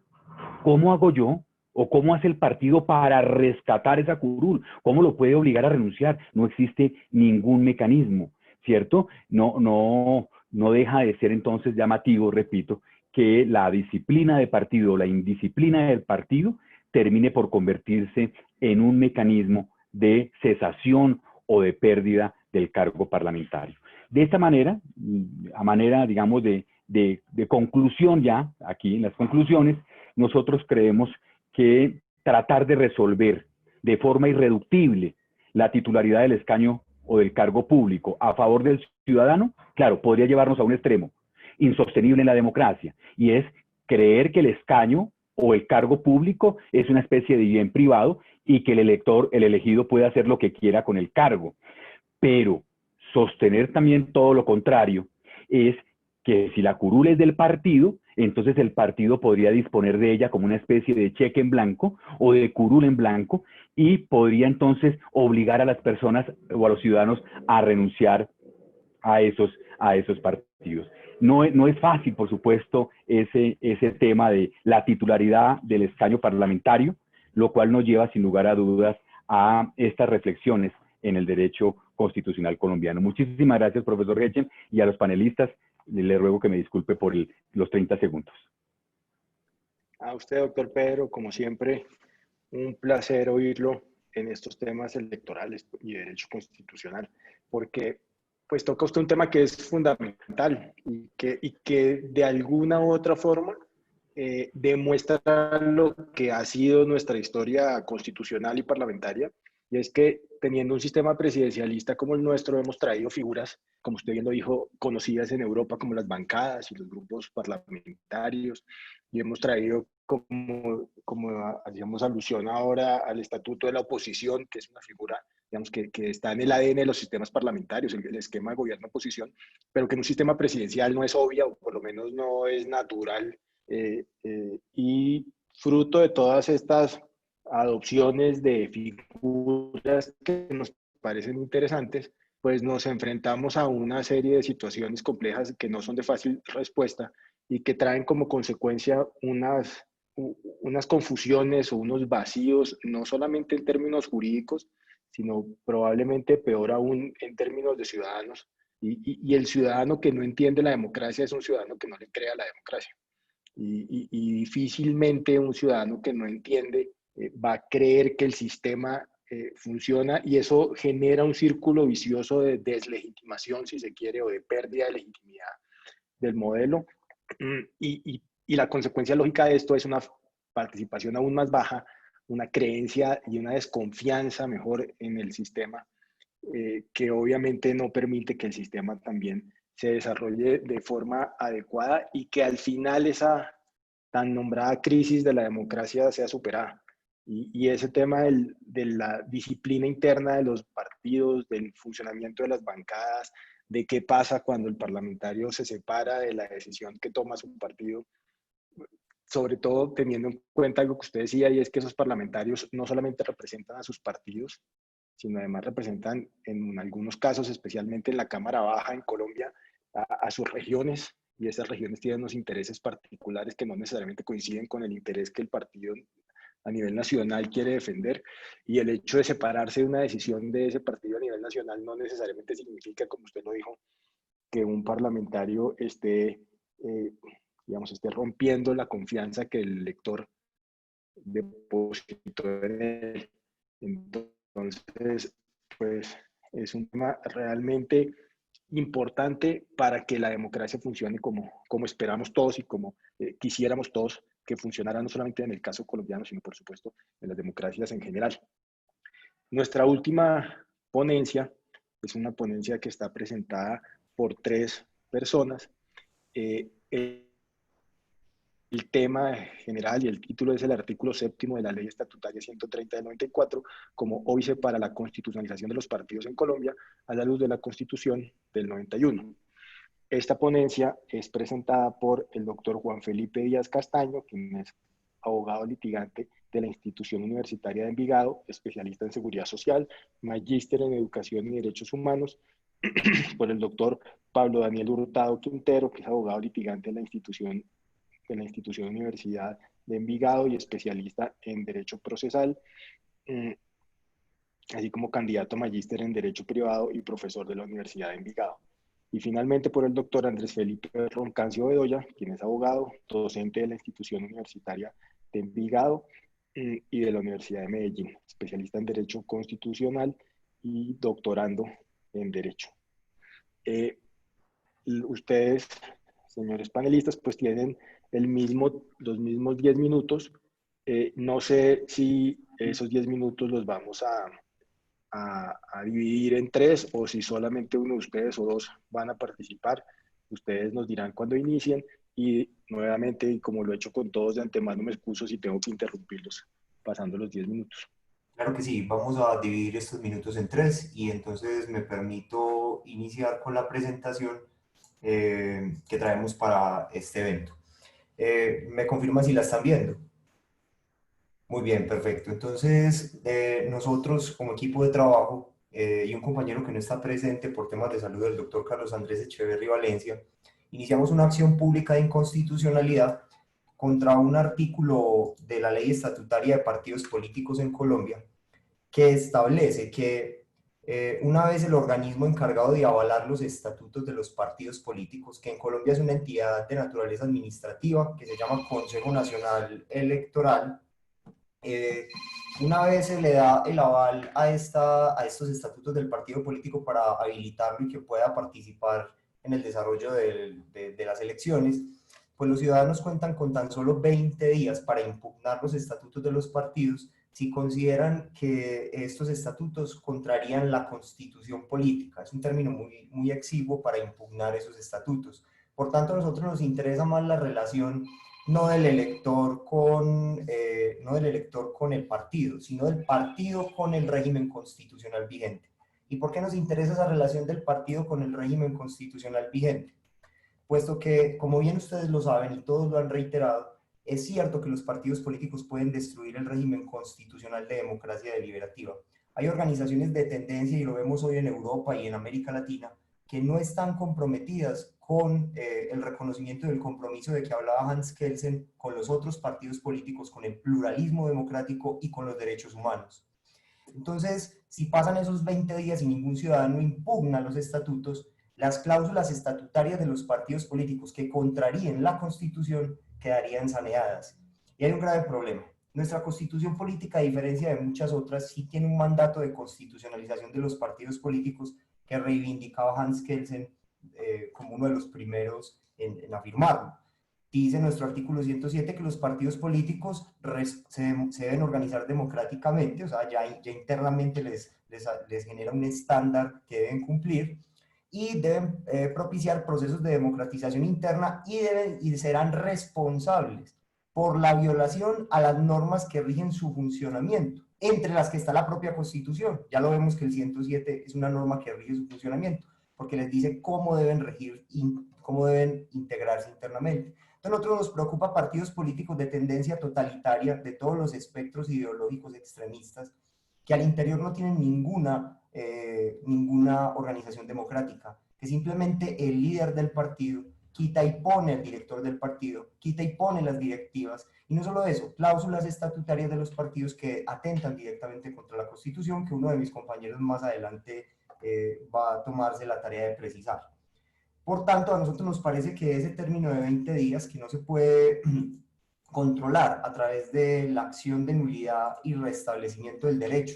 ¿Cómo hago yo? ¿O cómo hace el partido para rescatar esa curul? ¿Cómo lo puede obligar a renunciar? No existe ningún mecanismo, ¿cierto? No deja de ser entonces llamativo, repito, que la disciplina de partido, la indisciplina del partido, termine por convertirse en un mecanismo de cesación o de pérdida del cargo parlamentario. De esta manera, a manera, digamos, de conclusión ya, aquí en las conclusiones, nosotros creemos que tratar de resolver de forma irreductible la titularidad del escaño o del cargo público a favor del ciudadano, claro, podría llevarnos a un extremo insostenible en la democracia, y es creer que el escaño o el cargo público es una especie de bien privado y que el elector, el elegido, puede hacer lo que quiera con el cargo. Pero sostener también todo lo contrario es que si la curul es del partido, entonces el partido podría disponer de ella como una especie de cheque en blanco o de curul en blanco, y podría entonces obligar a las personas o a los ciudadanos a renunciar a esos partidos. No es fácil, por supuesto, ese tema de la titularidad del escaño parlamentario, lo cual nos lleva sin lugar a dudas a estas reflexiones en el derecho constitucional colombiano. Muchísimas gracias, profesor Getjen, y a los panelistas le ruego que me disculpe por los 30 segundos. A usted, doctor Pedro, como siempre, un placer oírlo en estos temas electorales y de derecho constitucional, porque pues toca usted un tema que es fundamental y que de alguna u otra forma demuestra lo que ha sido nuestra historia constitucional y parlamentaria, y es que teniendo un sistema presidencialista como el nuestro, hemos traído figuras, como usted bien lo dijo, conocidas en Europa como las bancadas y los grupos parlamentarios, y hemos traído, como hacíamos alusión ahora, al estatuto de la oposición, que es una figura, digamos, que está en el ADN de los sistemas parlamentarios, el esquema de gobierno-oposición, pero que en un sistema presidencial no es obvia, o por lo menos no es natural, y fruto de todas estas adopciones de figuras que nos parecen interesantes, pues nos enfrentamos a una serie de situaciones complejas que no son de fácil respuesta y que traen como consecuencia unas confusiones o unos vacíos, no solamente en términos jurídicos, sino probablemente peor aún en términos de ciudadanos. Y el ciudadano que no entiende la democracia es un ciudadano que no le crea a la democracia. Y difícilmente un ciudadano que no entiende va a creer que el sistema funciona, y eso genera un círculo vicioso de deslegitimación, si se quiere, o de pérdida de legitimidad del modelo. Y la consecuencia lógica de esto es una participación aún más baja, una creencia y una desconfianza mejor en el sistema, que obviamente no permite que el sistema también se desarrolle de forma adecuada y que al final esa tan nombrada crisis de la democracia sea superada. Y ese tema de la disciplina interna de los partidos, del funcionamiento de las bancadas, de qué pasa cuando el parlamentario se separa de la decisión que toma su partido, sobre todo teniendo en cuenta algo que usted decía, y es que esos parlamentarios no solamente representan a sus partidos, sino además representan en algunos casos, especialmente en la Cámara Baja en Colombia, a sus regiones, y esas regiones tienen unos intereses particulares que no necesariamente coinciden con el interés que el partido a nivel nacional quiere defender, y el hecho de separarse de una decisión de ese partido a nivel nacional no necesariamente significa, como usted lo dijo, que un parlamentario esté rompiendo la confianza que el elector depositó en él. Entonces, pues es un tema realmente importante para que la democracia funcione como esperamos todos y como quisiéramos todos que funcionara, no solamente en el caso colombiano, sino por supuesto en las democracias en general. Nuestra última ponencia es una ponencia que está presentada por 3 personas. El tema general y el título es el artículo 7º de la Ley Estatutaria 130 del 94 como óbice para la constitucionalización de los partidos en Colombia a la luz de la Constitución del 91. Esta ponencia es presentada por el doctor Juan Felipe Díaz Castaño, quien es abogado litigante de la Institución Universitaria de Envigado, especialista en seguridad social, magíster en educación y derechos humanos, por el doctor Pablo Daniel Hurtado Quintero, que es abogado litigante de la Institución de la institución Universidad de Envigado y especialista en Derecho Procesal, así como candidato a magíster en Derecho Privado y profesor de la Universidad de Envigado. Y finalmente por el doctor Andrés Felipe Roncancio Bedoya, quien es abogado, docente de la institución universitaria de Envigado y de la Universidad de Medellín, especialista en Derecho Constitucional y doctorando en Derecho. Ustedes, señores panelistas, pues tienen los mismos 10 minutos. No sé si esos 10 minutos los vamos a dividir en 3 o si solamente uno de ustedes o 2 van a participar. Ustedes nos dirán cuando inicien y nuevamente, y como lo he hecho con todos de antemano, me excuso si tengo que interrumpirlos pasando los 10 minutos. Claro que sí, vamos a dividir estos minutos en 3 y entonces me permito iniciar con la presentación que traemos para este evento. ¿Me confirma si la están viendo? Muy bien, perfecto. Entonces, nosotros como equipo de trabajo y un compañero que no está presente por temas de salud, el doctor Carlos Andrés Echeverry Valencia, iniciamos una acción pública de inconstitucionalidad contra un artículo de la Ley Estatutaria de Partidos Políticos en Colombia que establece que una vez el organismo encargado de avalar los estatutos de los partidos políticos, que en Colombia es una entidad de naturaleza administrativa que se llama Consejo Nacional Electoral, una vez se le da el aval a estos estatutos del partido político para habilitarlo y que pueda participar en el desarrollo de las elecciones, pues los ciudadanos cuentan con tan solo 20 días para impugnar los estatutos de los partidos si consideran que estos estatutos contrarían la constitución política. Es un término muy exiguo para impugnar esos estatutos. Por tanto, a nosotros nos interesa más la relación no del elector con el partido, sino del partido con el régimen constitucional vigente. ¿Y por qué nos interesa esa relación del partido con el régimen constitucional vigente? Puesto que, como bien ustedes lo saben y todos lo han reiterado, es cierto que los partidos políticos pueden destruir el régimen constitucional de democracia deliberativa. Hay organizaciones de tendencia, y lo vemos hoy en Europa y en América Latina, que no están comprometidas con el reconocimiento del compromiso de que hablaba Hans Kelsen con los otros partidos políticos, con el pluralismo democrático y con los derechos humanos. Entonces, si pasan esos 20 días y ningún ciudadano impugna los estatutos, las cláusulas estatutarias de los partidos políticos que contraríen la Constitución quedarían saneadas. Y hay un grave problema. Nuestra Constitución política, a diferencia de muchas otras, sí tiene un mandato de constitucionalización de los partidos políticos que reivindicaba Hans Kelsen como uno de los primeros en afirmarlo. Dice nuestro artículo 107 que los partidos políticos se deben organizar democráticamente, o sea, ya internamente les genera un estándar que deben cumplir, y deben propiciar procesos de democratización interna y serán responsables por la violación a las normas que rigen su funcionamiento, entre las que está la propia Constitución. Ya lo vemos que el 107 es una norma que rige su funcionamiento, porque les dice cómo deben regir y cómo deben integrarse internamente. Entonces, a nosotros nos preocupa partidos políticos de tendencia totalitaria de todos los espectros ideológicos extremistas que al interior no tienen ninguna organización democrática, que simplemente el líder del partido quita y pone al director del partido, quita y pone las directivas, y no solo eso, cláusulas estatutarias de los partidos que atentan directamente contra la Constitución, que uno de mis compañeros más adelante va a tomarse la tarea de precisar. Por tanto, a nosotros nos parece que ese término de 20 días, que no se puede controlar a través de la acción de nulidad y restablecimiento del derecho,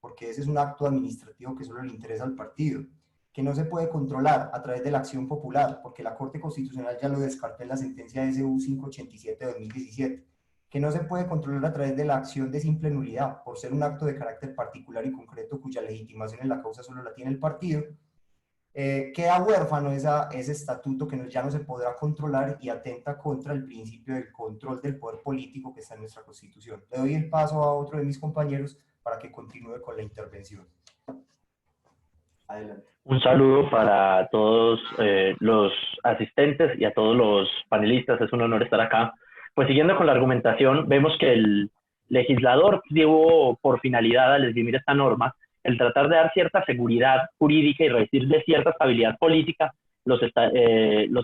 porque ese es un acto administrativo que solo le interesa al partido, que no se puede controlar a través de la acción popular, porque la Corte Constitucional ya lo descartó en la sentencia SU 587 de 2017, que no se puede controlar a través de la acción de simple nulidad, por ser un acto de carácter particular y concreto cuya legitimación en la causa solo la tiene el partido, queda huérfano ese estatuto que ya no se podrá controlar y atenta contra el principio del control del poder político que está en nuestra Constitución. Le doy el paso a otro de mis compañeros para que continúe con la intervención. Adelante. Un saludo para todos los asistentes y a todos los panelistas. Es un honor estar acá. Pues siguiendo con la argumentación, vemos que el legislador dio por finalidad al esgrimir esta norma el tratar de dar cierta seguridad jurídica y revestir de cierta estabilidad política los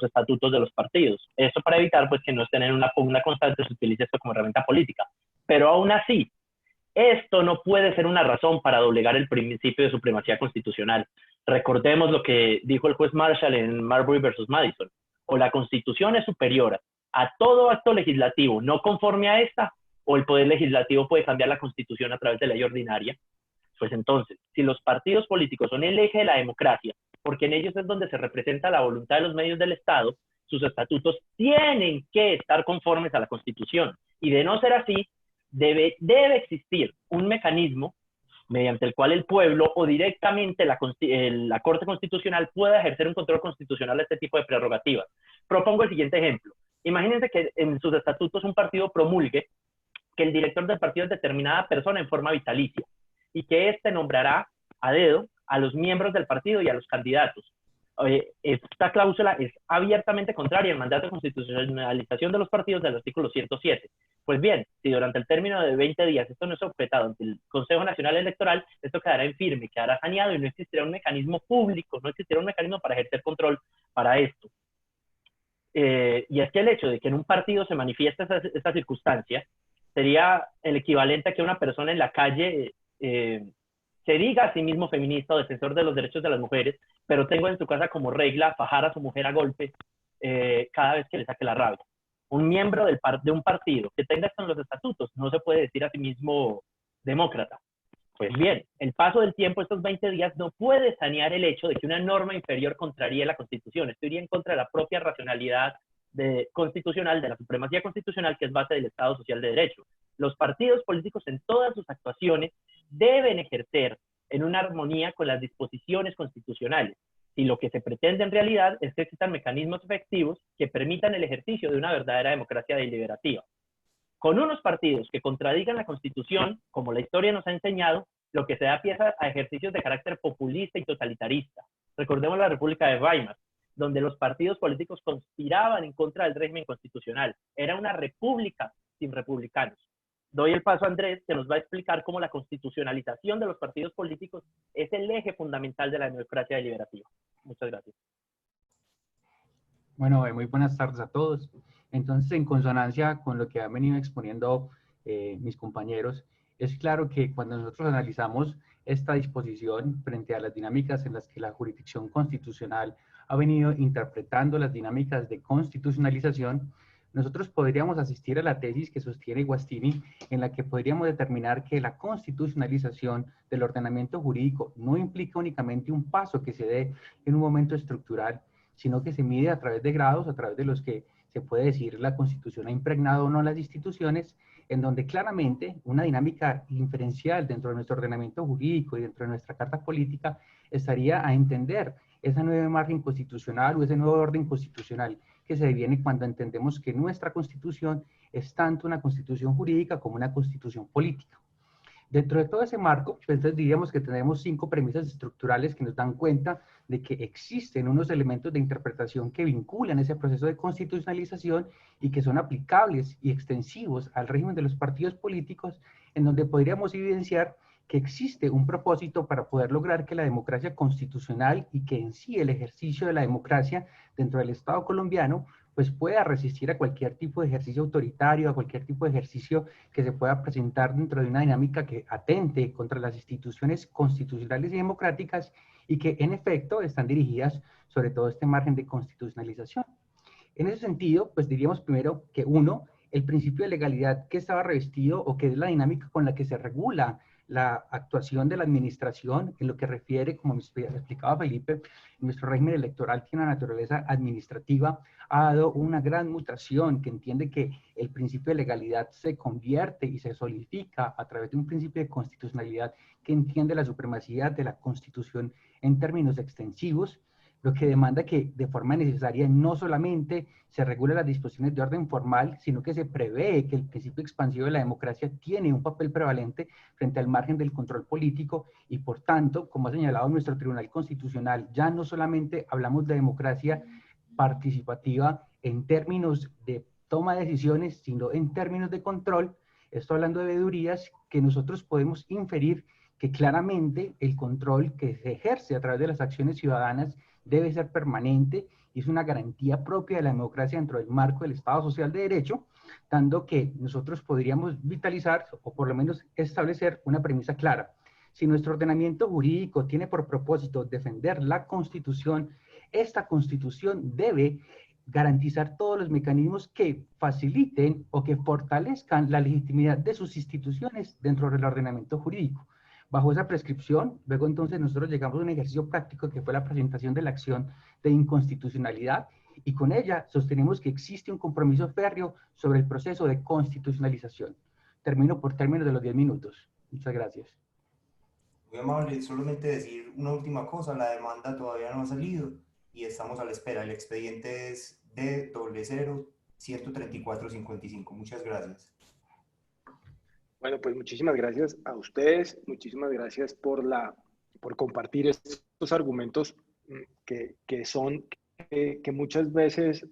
estatutos de los partidos. Eso para evitar pues, que no estén en una pugna constante, se utilice esto como herramienta política. Pero aún así, esto no puede ser una razón para doblegar el principio de supremacía constitucional. Recordemos lo que dijo el juez Marshall en Marbury versus Madison. O la Constitución es superior a todo acto legislativo no conforme a esta, o el Poder Legislativo puede cambiar la Constitución a través de ley ordinaria. Pues entonces, si los partidos políticos son el eje de la democracia, porque en ellos es donde se representa la voluntad de los medios del Estado, sus estatutos tienen que estar conformes a la Constitución. Y de no ser así, debe existir un mecanismo mediante el cual el pueblo o directamente la Corte Constitucional pueda ejercer un control constitucional a este tipo de prerrogativas. Propongo el siguiente ejemplo. Imagínense que en sus estatutos un partido promulgue que el director del partido es determinada persona en forma vitalicia y que éste nombrará a dedo a los miembros del partido y a los candidatos. Esta cláusula es abiertamente contraria al mandato de constitucionalización de los partidos del artículo 107. Pues bien, si durante el término de 20 días esto no es objetado ante el Consejo Nacional Electoral, esto quedará en firme, quedará saneado y no existirá un mecanismo público, no existirá un mecanismo para ejercer control para esto. Y es que el hecho de que en un partido se manifieste esta circunstancia sería el equivalente a que una persona en la calle se diga a sí mismo feminista o defensor de los derechos de las mujeres, pero tenga en su casa como regla fajar a su mujer a golpes cada vez que le saque la rabia. Un miembro de un partido que tenga esto en los estatutos no se puede decir a sí mismo demócrata. Pues bien, el paso del tiempo, estos 20 días, no puede sanear el hecho de que una norma inferior contraría la Constitución. Esto iría en contra de la propia racionalidad constitucional, de la supremacía constitucional, que es base del Estado Social de Derecho. Los partidos políticos en todas sus actuaciones deben ejercer en una armonía con las disposiciones constitucionales. Y lo que se pretende en realidad es que existan mecanismos efectivos que permitan el ejercicio de una verdadera democracia deliberativa. Con unos partidos que contradigan la Constitución, como la historia nos ha enseñado, lo que se da pie a ejercicios de carácter populista y totalitarista. Recordemos la República de Weimar, donde los partidos políticos conspiraban en contra del régimen constitucional. Era una república sin republicanos. Doy el paso a Andrés, que nos va a explicar cómo la constitucionalización de los partidos políticos es el eje fundamental de la democracia deliberativa. Muchas gracias. Bueno, muy buenas tardes a todos. Entonces, en consonancia con lo que han venido exponiendo mis compañeros, es claro que cuando nosotros analizamos esta disposición frente a las dinámicas en las que la jurisdicción constitucional ha venido interpretando las dinámicas de constitucionalización, nosotros podríamos asistir a la tesis que sostiene Guastini, en la que podríamos determinar que la constitucionalización del ordenamiento jurídico no implica únicamente un paso que se dé en un momento estructural, sino que se mide a través de grados, a través de los que se puede decir la Constitución ha impregnado o no las instituciones, en donde claramente una dinámica inferencial dentro de nuestro ordenamiento jurídico y dentro de nuestra carta política estaría a entender esa nueva margen constitucional o ese nuevo orden constitucional que se deviene cuando entendemos que nuestra Constitución es tanto una Constitución jurídica como una Constitución política. Dentro de todo ese marco, pues entonces diríamos que tenemos 5 premisas estructurales que nos dan cuenta de que existen unos elementos de interpretación que vinculan ese proceso de constitucionalización y que son aplicables y extensivos al régimen de los partidos políticos, en donde podríamos evidenciar que existe un propósito para poder lograr que la democracia constitucional y que en sí el ejercicio de la democracia dentro del Estado colombiano pues pueda resistir a cualquier tipo de ejercicio autoritario, a cualquier tipo de ejercicio que se pueda presentar dentro de una dinámica que atente contra las instituciones constitucionales y democráticas y que en efecto están dirigidas sobre todo este margen de constitucionalización. En ese sentido, pues diríamos primero que uno, el principio de legalidad que estaba revestido o que es la dinámica con la que se regula la actuación de la administración en lo que refiere, como me explicaba Felipe, nuestro régimen electoral tiene una naturaleza administrativa, ha dado una gran mutación que entiende que el principio de legalidad se convierte y se solidifica a través de un principio de constitucionalidad que entiende la supremacía de la Constitución en términos extensivos, lo que demanda que de forma necesaria no solamente se regule las disposiciones de orden formal, sino que se prevé que el principio expansivo de la democracia tiene un papel prevalente frente al margen del control político y por tanto, como ha señalado nuestro Tribunal Constitucional, ya no solamente hablamos de democracia participativa en términos de toma de decisiones, sino en términos de control. Estoy hablando de veedurías que nosotros podemos inferir que claramente el control que se ejerce a través de las acciones ciudadanas debe ser permanente y es una garantía propia de la democracia dentro del marco del Estado Social de Derecho, dando que nosotros podríamos vitalizar o por lo menos establecer una premisa clara. Si nuestro ordenamiento jurídico tiene por propósito defender la Constitución, esta Constitución debe garantizar todos los mecanismos que faciliten o que fortalezcan la legitimidad de sus instituciones dentro del ordenamiento jurídico. Bajo esa prescripción, luego entonces nosotros llegamos a un ejercicio práctico que fue la presentación de la acción de inconstitucionalidad y con ella sostenemos que existe un compromiso férreo sobre el proceso de constitucionalización. Termino por términos de los 10 minutos. Muchas gracias. Muy amable, solamente decir una última cosa, la demanda todavía no ha salido y estamos a la espera. El expediente es D00-13455. Muchas gracias. Bueno, pues muchísimas gracias a ustedes, muchísimas gracias por compartir estos argumentos que muchas veces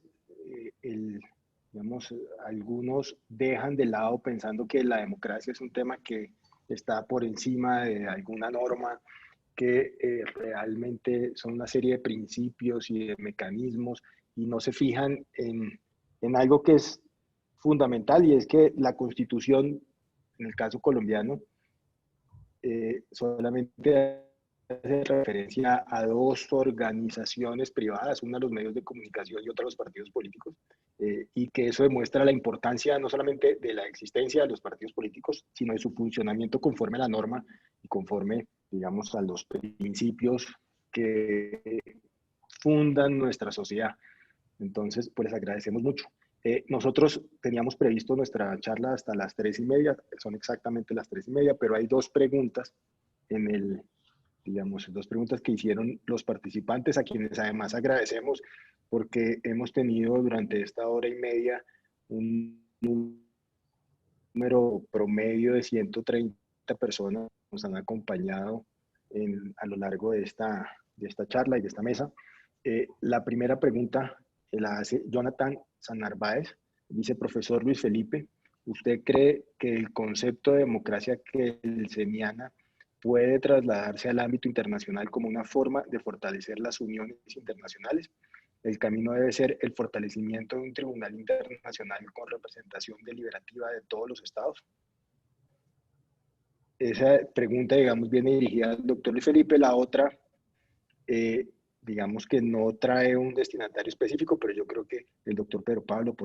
digamos, algunos dejan de lado pensando que la democracia es un tema que está por encima de alguna norma, que realmente son una serie de principios y de mecanismos y no se fijan en algo que es fundamental, y es que la Constitución, en el caso colombiano, solamente hace referencia a dos organizaciones privadas, una a los medios de comunicación y otra a los partidos políticos, y que eso demuestra la importancia no solamente de la existencia de los partidos políticos, sino de su funcionamiento conforme a la norma y conforme, digamos, a los principios que fundan nuestra sociedad. Entonces, pues les agradecemos mucho. Nosotros teníamos previsto nuestra charla hasta las 3:30, son exactamente las 3:30, pero hay dos preguntas dos preguntas que hicieron los participantes, a quienes además agradecemos porque hemos tenido durante esta hora y media un número promedio de 130 personas que nos han acompañado a lo largo de esta charla y de esta mesa. La primera pregunta la hace Jonathan Sanarváez. Dice: profesor Luis Felipe, ¿usted cree que el concepto de democracia kelseniana puede trasladarse al ámbito internacional como una forma de fortalecer las uniones internacionales? El camino debe ser el fortalecimiento de un tribunal internacional con representación deliberativa de todos los estados. Esa pregunta, digamos, viene dirigida al doctor Luis Felipe. La otra, digamos que no trae un destinatario específico, pero yo creo que el doctor Pedro Pablo,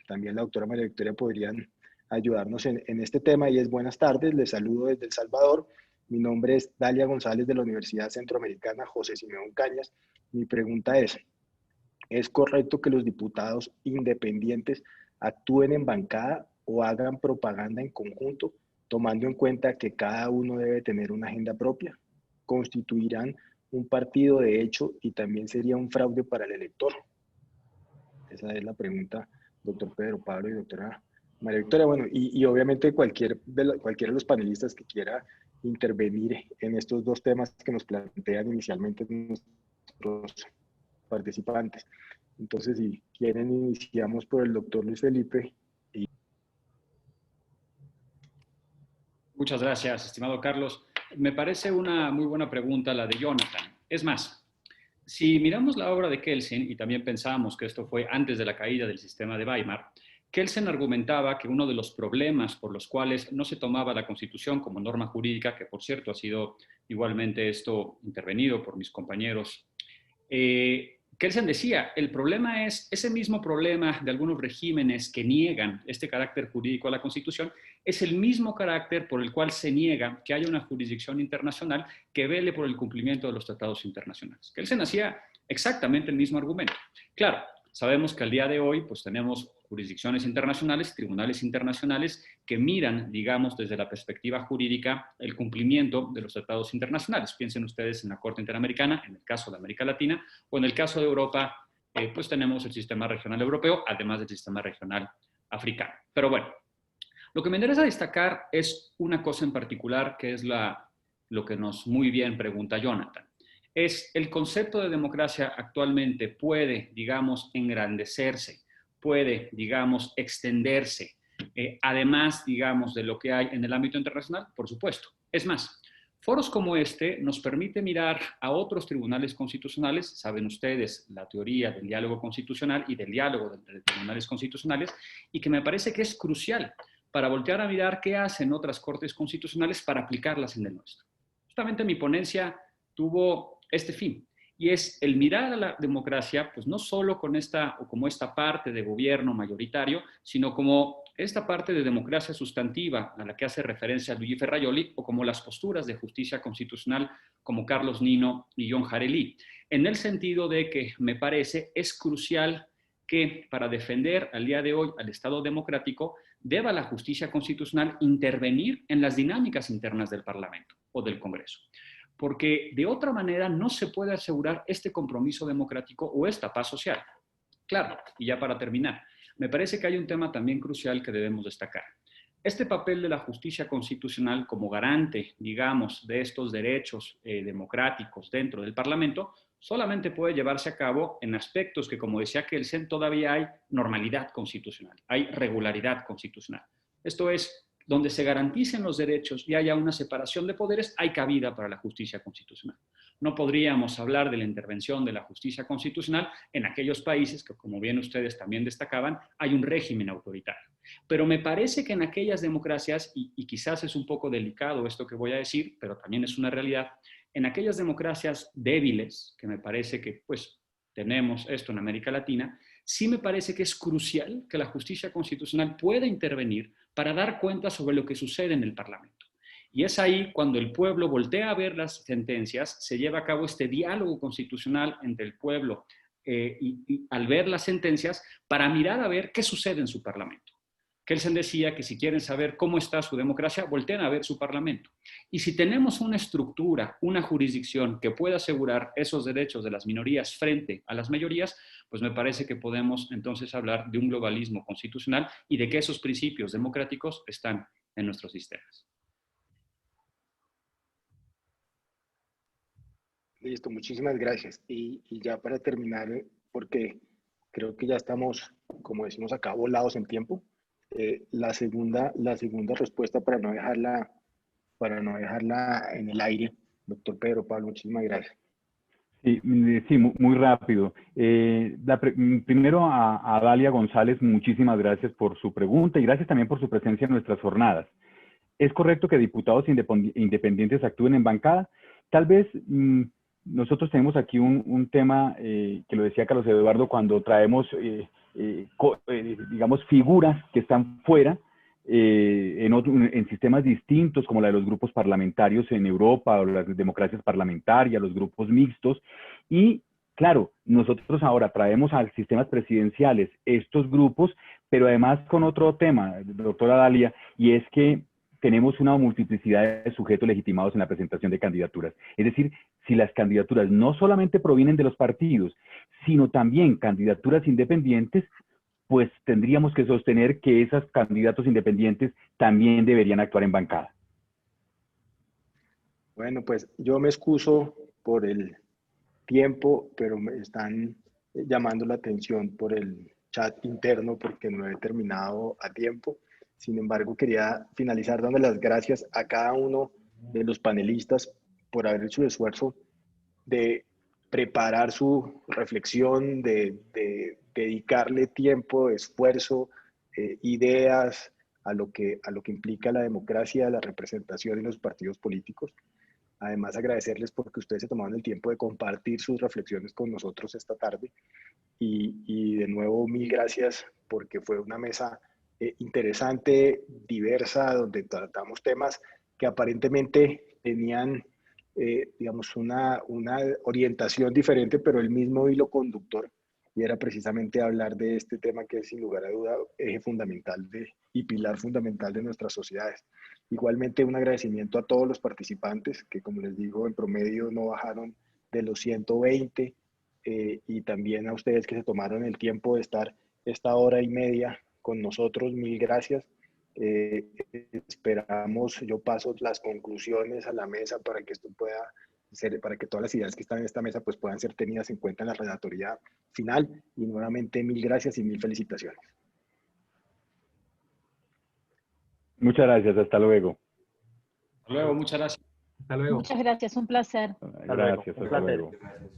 también la doctora María Victoria podrían ayudarnos en este tema. Y es: buenas tardes, les saludo desde El Salvador. Mi nombre es Dalia González, de la Universidad Centroamericana José Simeón Cañas. Mi pregunta ¿es correcto que los diputados independientes actúen en bancada o hagan propaganda en conjunto, tomando en cuenta que cada uno debe tener una agenda propia? ¿Constituirán un partido de hecho y también sería un fraude para el elector? Esa es la pregunta, doctor Pedro Pablo y doctora María Victoria. Bueno, y obviamente cualquiera de los panelistas que quiera intervenir en estos dos temas que nos plantean inicialmente nuestros participantes. Entonces, si quieren, iniciamos por el doctor Luis Felipe. Muchas gracias, estimado Carlos. Me parece una muy buena pregunta la de Jonathan. Es más, si miramos la obra de Kelsen, y también pensamos que esto fue antes de la caída del sistema de Weimar, Kelsen argumentaba que uno de los problemas por los cuales no se tomaba la Constitución como norma jurídica, que por cierto ha sido igualmente esto intervenido por mis compañeros, Kelsen decía, el problema es ese mismo problema de algunos regímenes que niegan este carácter jurídico a la Constitución, es el mismo carácter por el cual se niega que haya una jurisdicción internacional que vele por el cumplimiento de los tratados internacionales. Kelsen hacía exactamente el mismo argumento. Claro, sabemos que al día de hoy pues tenemos jurisdicciones internacionales, tribunales internacionales que miran, digamos, desde la perspectiva jurídica el cumplimiento de los tratados internacionales. Piensen ustedes en la Corte Interamericana, en el caso de América Latina, o en el caso de Europa, pues tenemos el sistema regional europeo, además del sistema regional africano. Pero bueno, lo que me interesa destacar es una cosa en particular, que es lo que nos muy bien pregunta Jonathan. Es el concepto de democracia actualmente puede, digamos, engrandecerse, puede, digamos, extenderse, además, digamos, de lo que hay en el ámbito internacional, por supuesto. Es más, Foros como este nos permite mirar a otros tribunales constitucionales, saben ustedes la teoría del diálogo constitucional y del diálogo entre tribunales constitucionales, y que me parece que es crucial para voltear a mirar qué hacen otras cortes constitucionales para aplicarlas en el nuestro. Justamente mi ponencia tuvo este fin, y es el mirar a la democracia, pues no solo con esta o como esta parte de gobierno mayoritario, sino como esta parte de democracia sustantiva a la que hace referencia Luigi Ferrajoli, o como las posturas de justicia constitucional como Carlos Nino y John Jarelli, en el sentido de que me parece es crucial que para defender al día de hoy al Estado democrático deba la justicia constitucional intervenir en las dinámicas internas del Parlamento o del Congreso. Porque de otra manera no se puede asegurar este compromiso democrático o esta paz social. Claro, y ya para terminar, me parece que hay un tema también crucial que debemos destacar. Este papel de la justicia constitucional como garante, digamos, de estos derechos democráticos dentro del Parlamento, solamente puede llevarse a cabo en aspectos que, como decía Kelsen, todavía hay normalidad constitucional, hay regularidad constitucional. Esto es, donde se garanticen los derechos y haya una separación de poderes, hay cabida para la justicia constitucional. No podríamos hablar de la intervención de la justicia constitucional en aquellos países que, como bien ustedes también destacaban, hay un régimen autoritario. Pero me parece que en aquellas democracias, y quizás es un poco delicado esto que voy a decir, pero también es una realidad, en aquellas democracias débiles, que me parece que pues tenemos esto en América Latina, sí me parece que es crucial que la justicia constitucional pueda intervenir para dar cuenta sobre lo que sucede en el Parlamento. Y es ahí cuando el pueblo voltea a ver las sentencias, se lleva a cabo este diálogo constitucional entre el pueblo y al ver las sentencias para mirar a ver qué sucede en su Parlamento. Kelsen decía que si quieren saber cómo está su democracia, volteen a ver su Parlamento. Y si tenemos una estructura, una jurisdicción que pueda asegurar esos derechos de las minorías frente a las mayorías, pues me parece que podemos entonces hablar de un globalismo constitucional y de que esos principios democráticos están en nuestros sistemas. Listo, muchísimas gracias. Y ya para terminar, porque creo que ya estamos, como decimos acá, volados en tiempo, la segunda respuesta para no dejarla en el aire, doctor Pedro Pablo, muchísimas gracias. Sí, muy rápido. Primero a Dalia González, muchísimas gracias por su pregunta y gracias también por su presencia en nuestras jornadas. ¿Es correcto que diputados independientes actúen en bancada? Tal vez nosotros tenemos aquí un tema que lo decía Carlos Eduardo cuando traemos, digamos, figuras que están fuera en sistemas distintos como la de los grupos parlamentarios en Europa o las democracias parlamentarias, los grupos mixtos. Y claro, nosotros ahora traemos a sistemas presidenciales estos grupos, pero además con otro tema, doctora Dalia, y es que tenemos una multiplicidad de sujetos legitimados en la presentación de candidaturas. Es decir, si las candidaturas no solamente provienen de los partidos, sino también candidaturas independientes, pues tendríamos que sostener que esos candidatos independientes también deberían actuar en bancada. Bueno, pues yo me excuso por el tiempo, pero me están llamando la atención por el chat interno porque no he terminado a tiempo. Sin embargo, quería finalizar dando las gracias a cada uno de los panelistas por haber hecho el esfuerzo de preparar su reflexión, de dedicarle tiempo, esfuerzo, ideas a lo que implica la democracia, la representación y los partidos políticos. Además, agradecerles porque ustedes se tomaron el tiempo de compartir sus reflexiones con nosotros esta tarde. Y de nuevo, mil gracias porque fue una mesa interesante, diversa, donde tratamos temas que aparentemente tenían, digamos, una orientación diferente, pero el mismo hilo conductor, y era precisamente hablar de este tema que es, sin lugar a duda, eje fundamental y pilar fundamental de nuestras sociedades. Igualmente, un agradecimiento a todos los participantes, que como les digo, en promedio no bajaron de los 120, y también a ustedes que se tomaron el tiempo de estar esta hora y media con nosotros, mil gracias. Esperamos, yo paso las conclusiones a la mesa para que esto pueda ser, para que todas las ideas que están en esta mesa pues puedan ser tenidas en cuenta en la redactoría final. Y nuevamente mil gracias y mil felicitaciones. Muchas gracias, hasta luego. Hasta luego, muchas gracias. Hasta luego. Muchas gracias, un placer. Gracias, hasta luego. Gracias.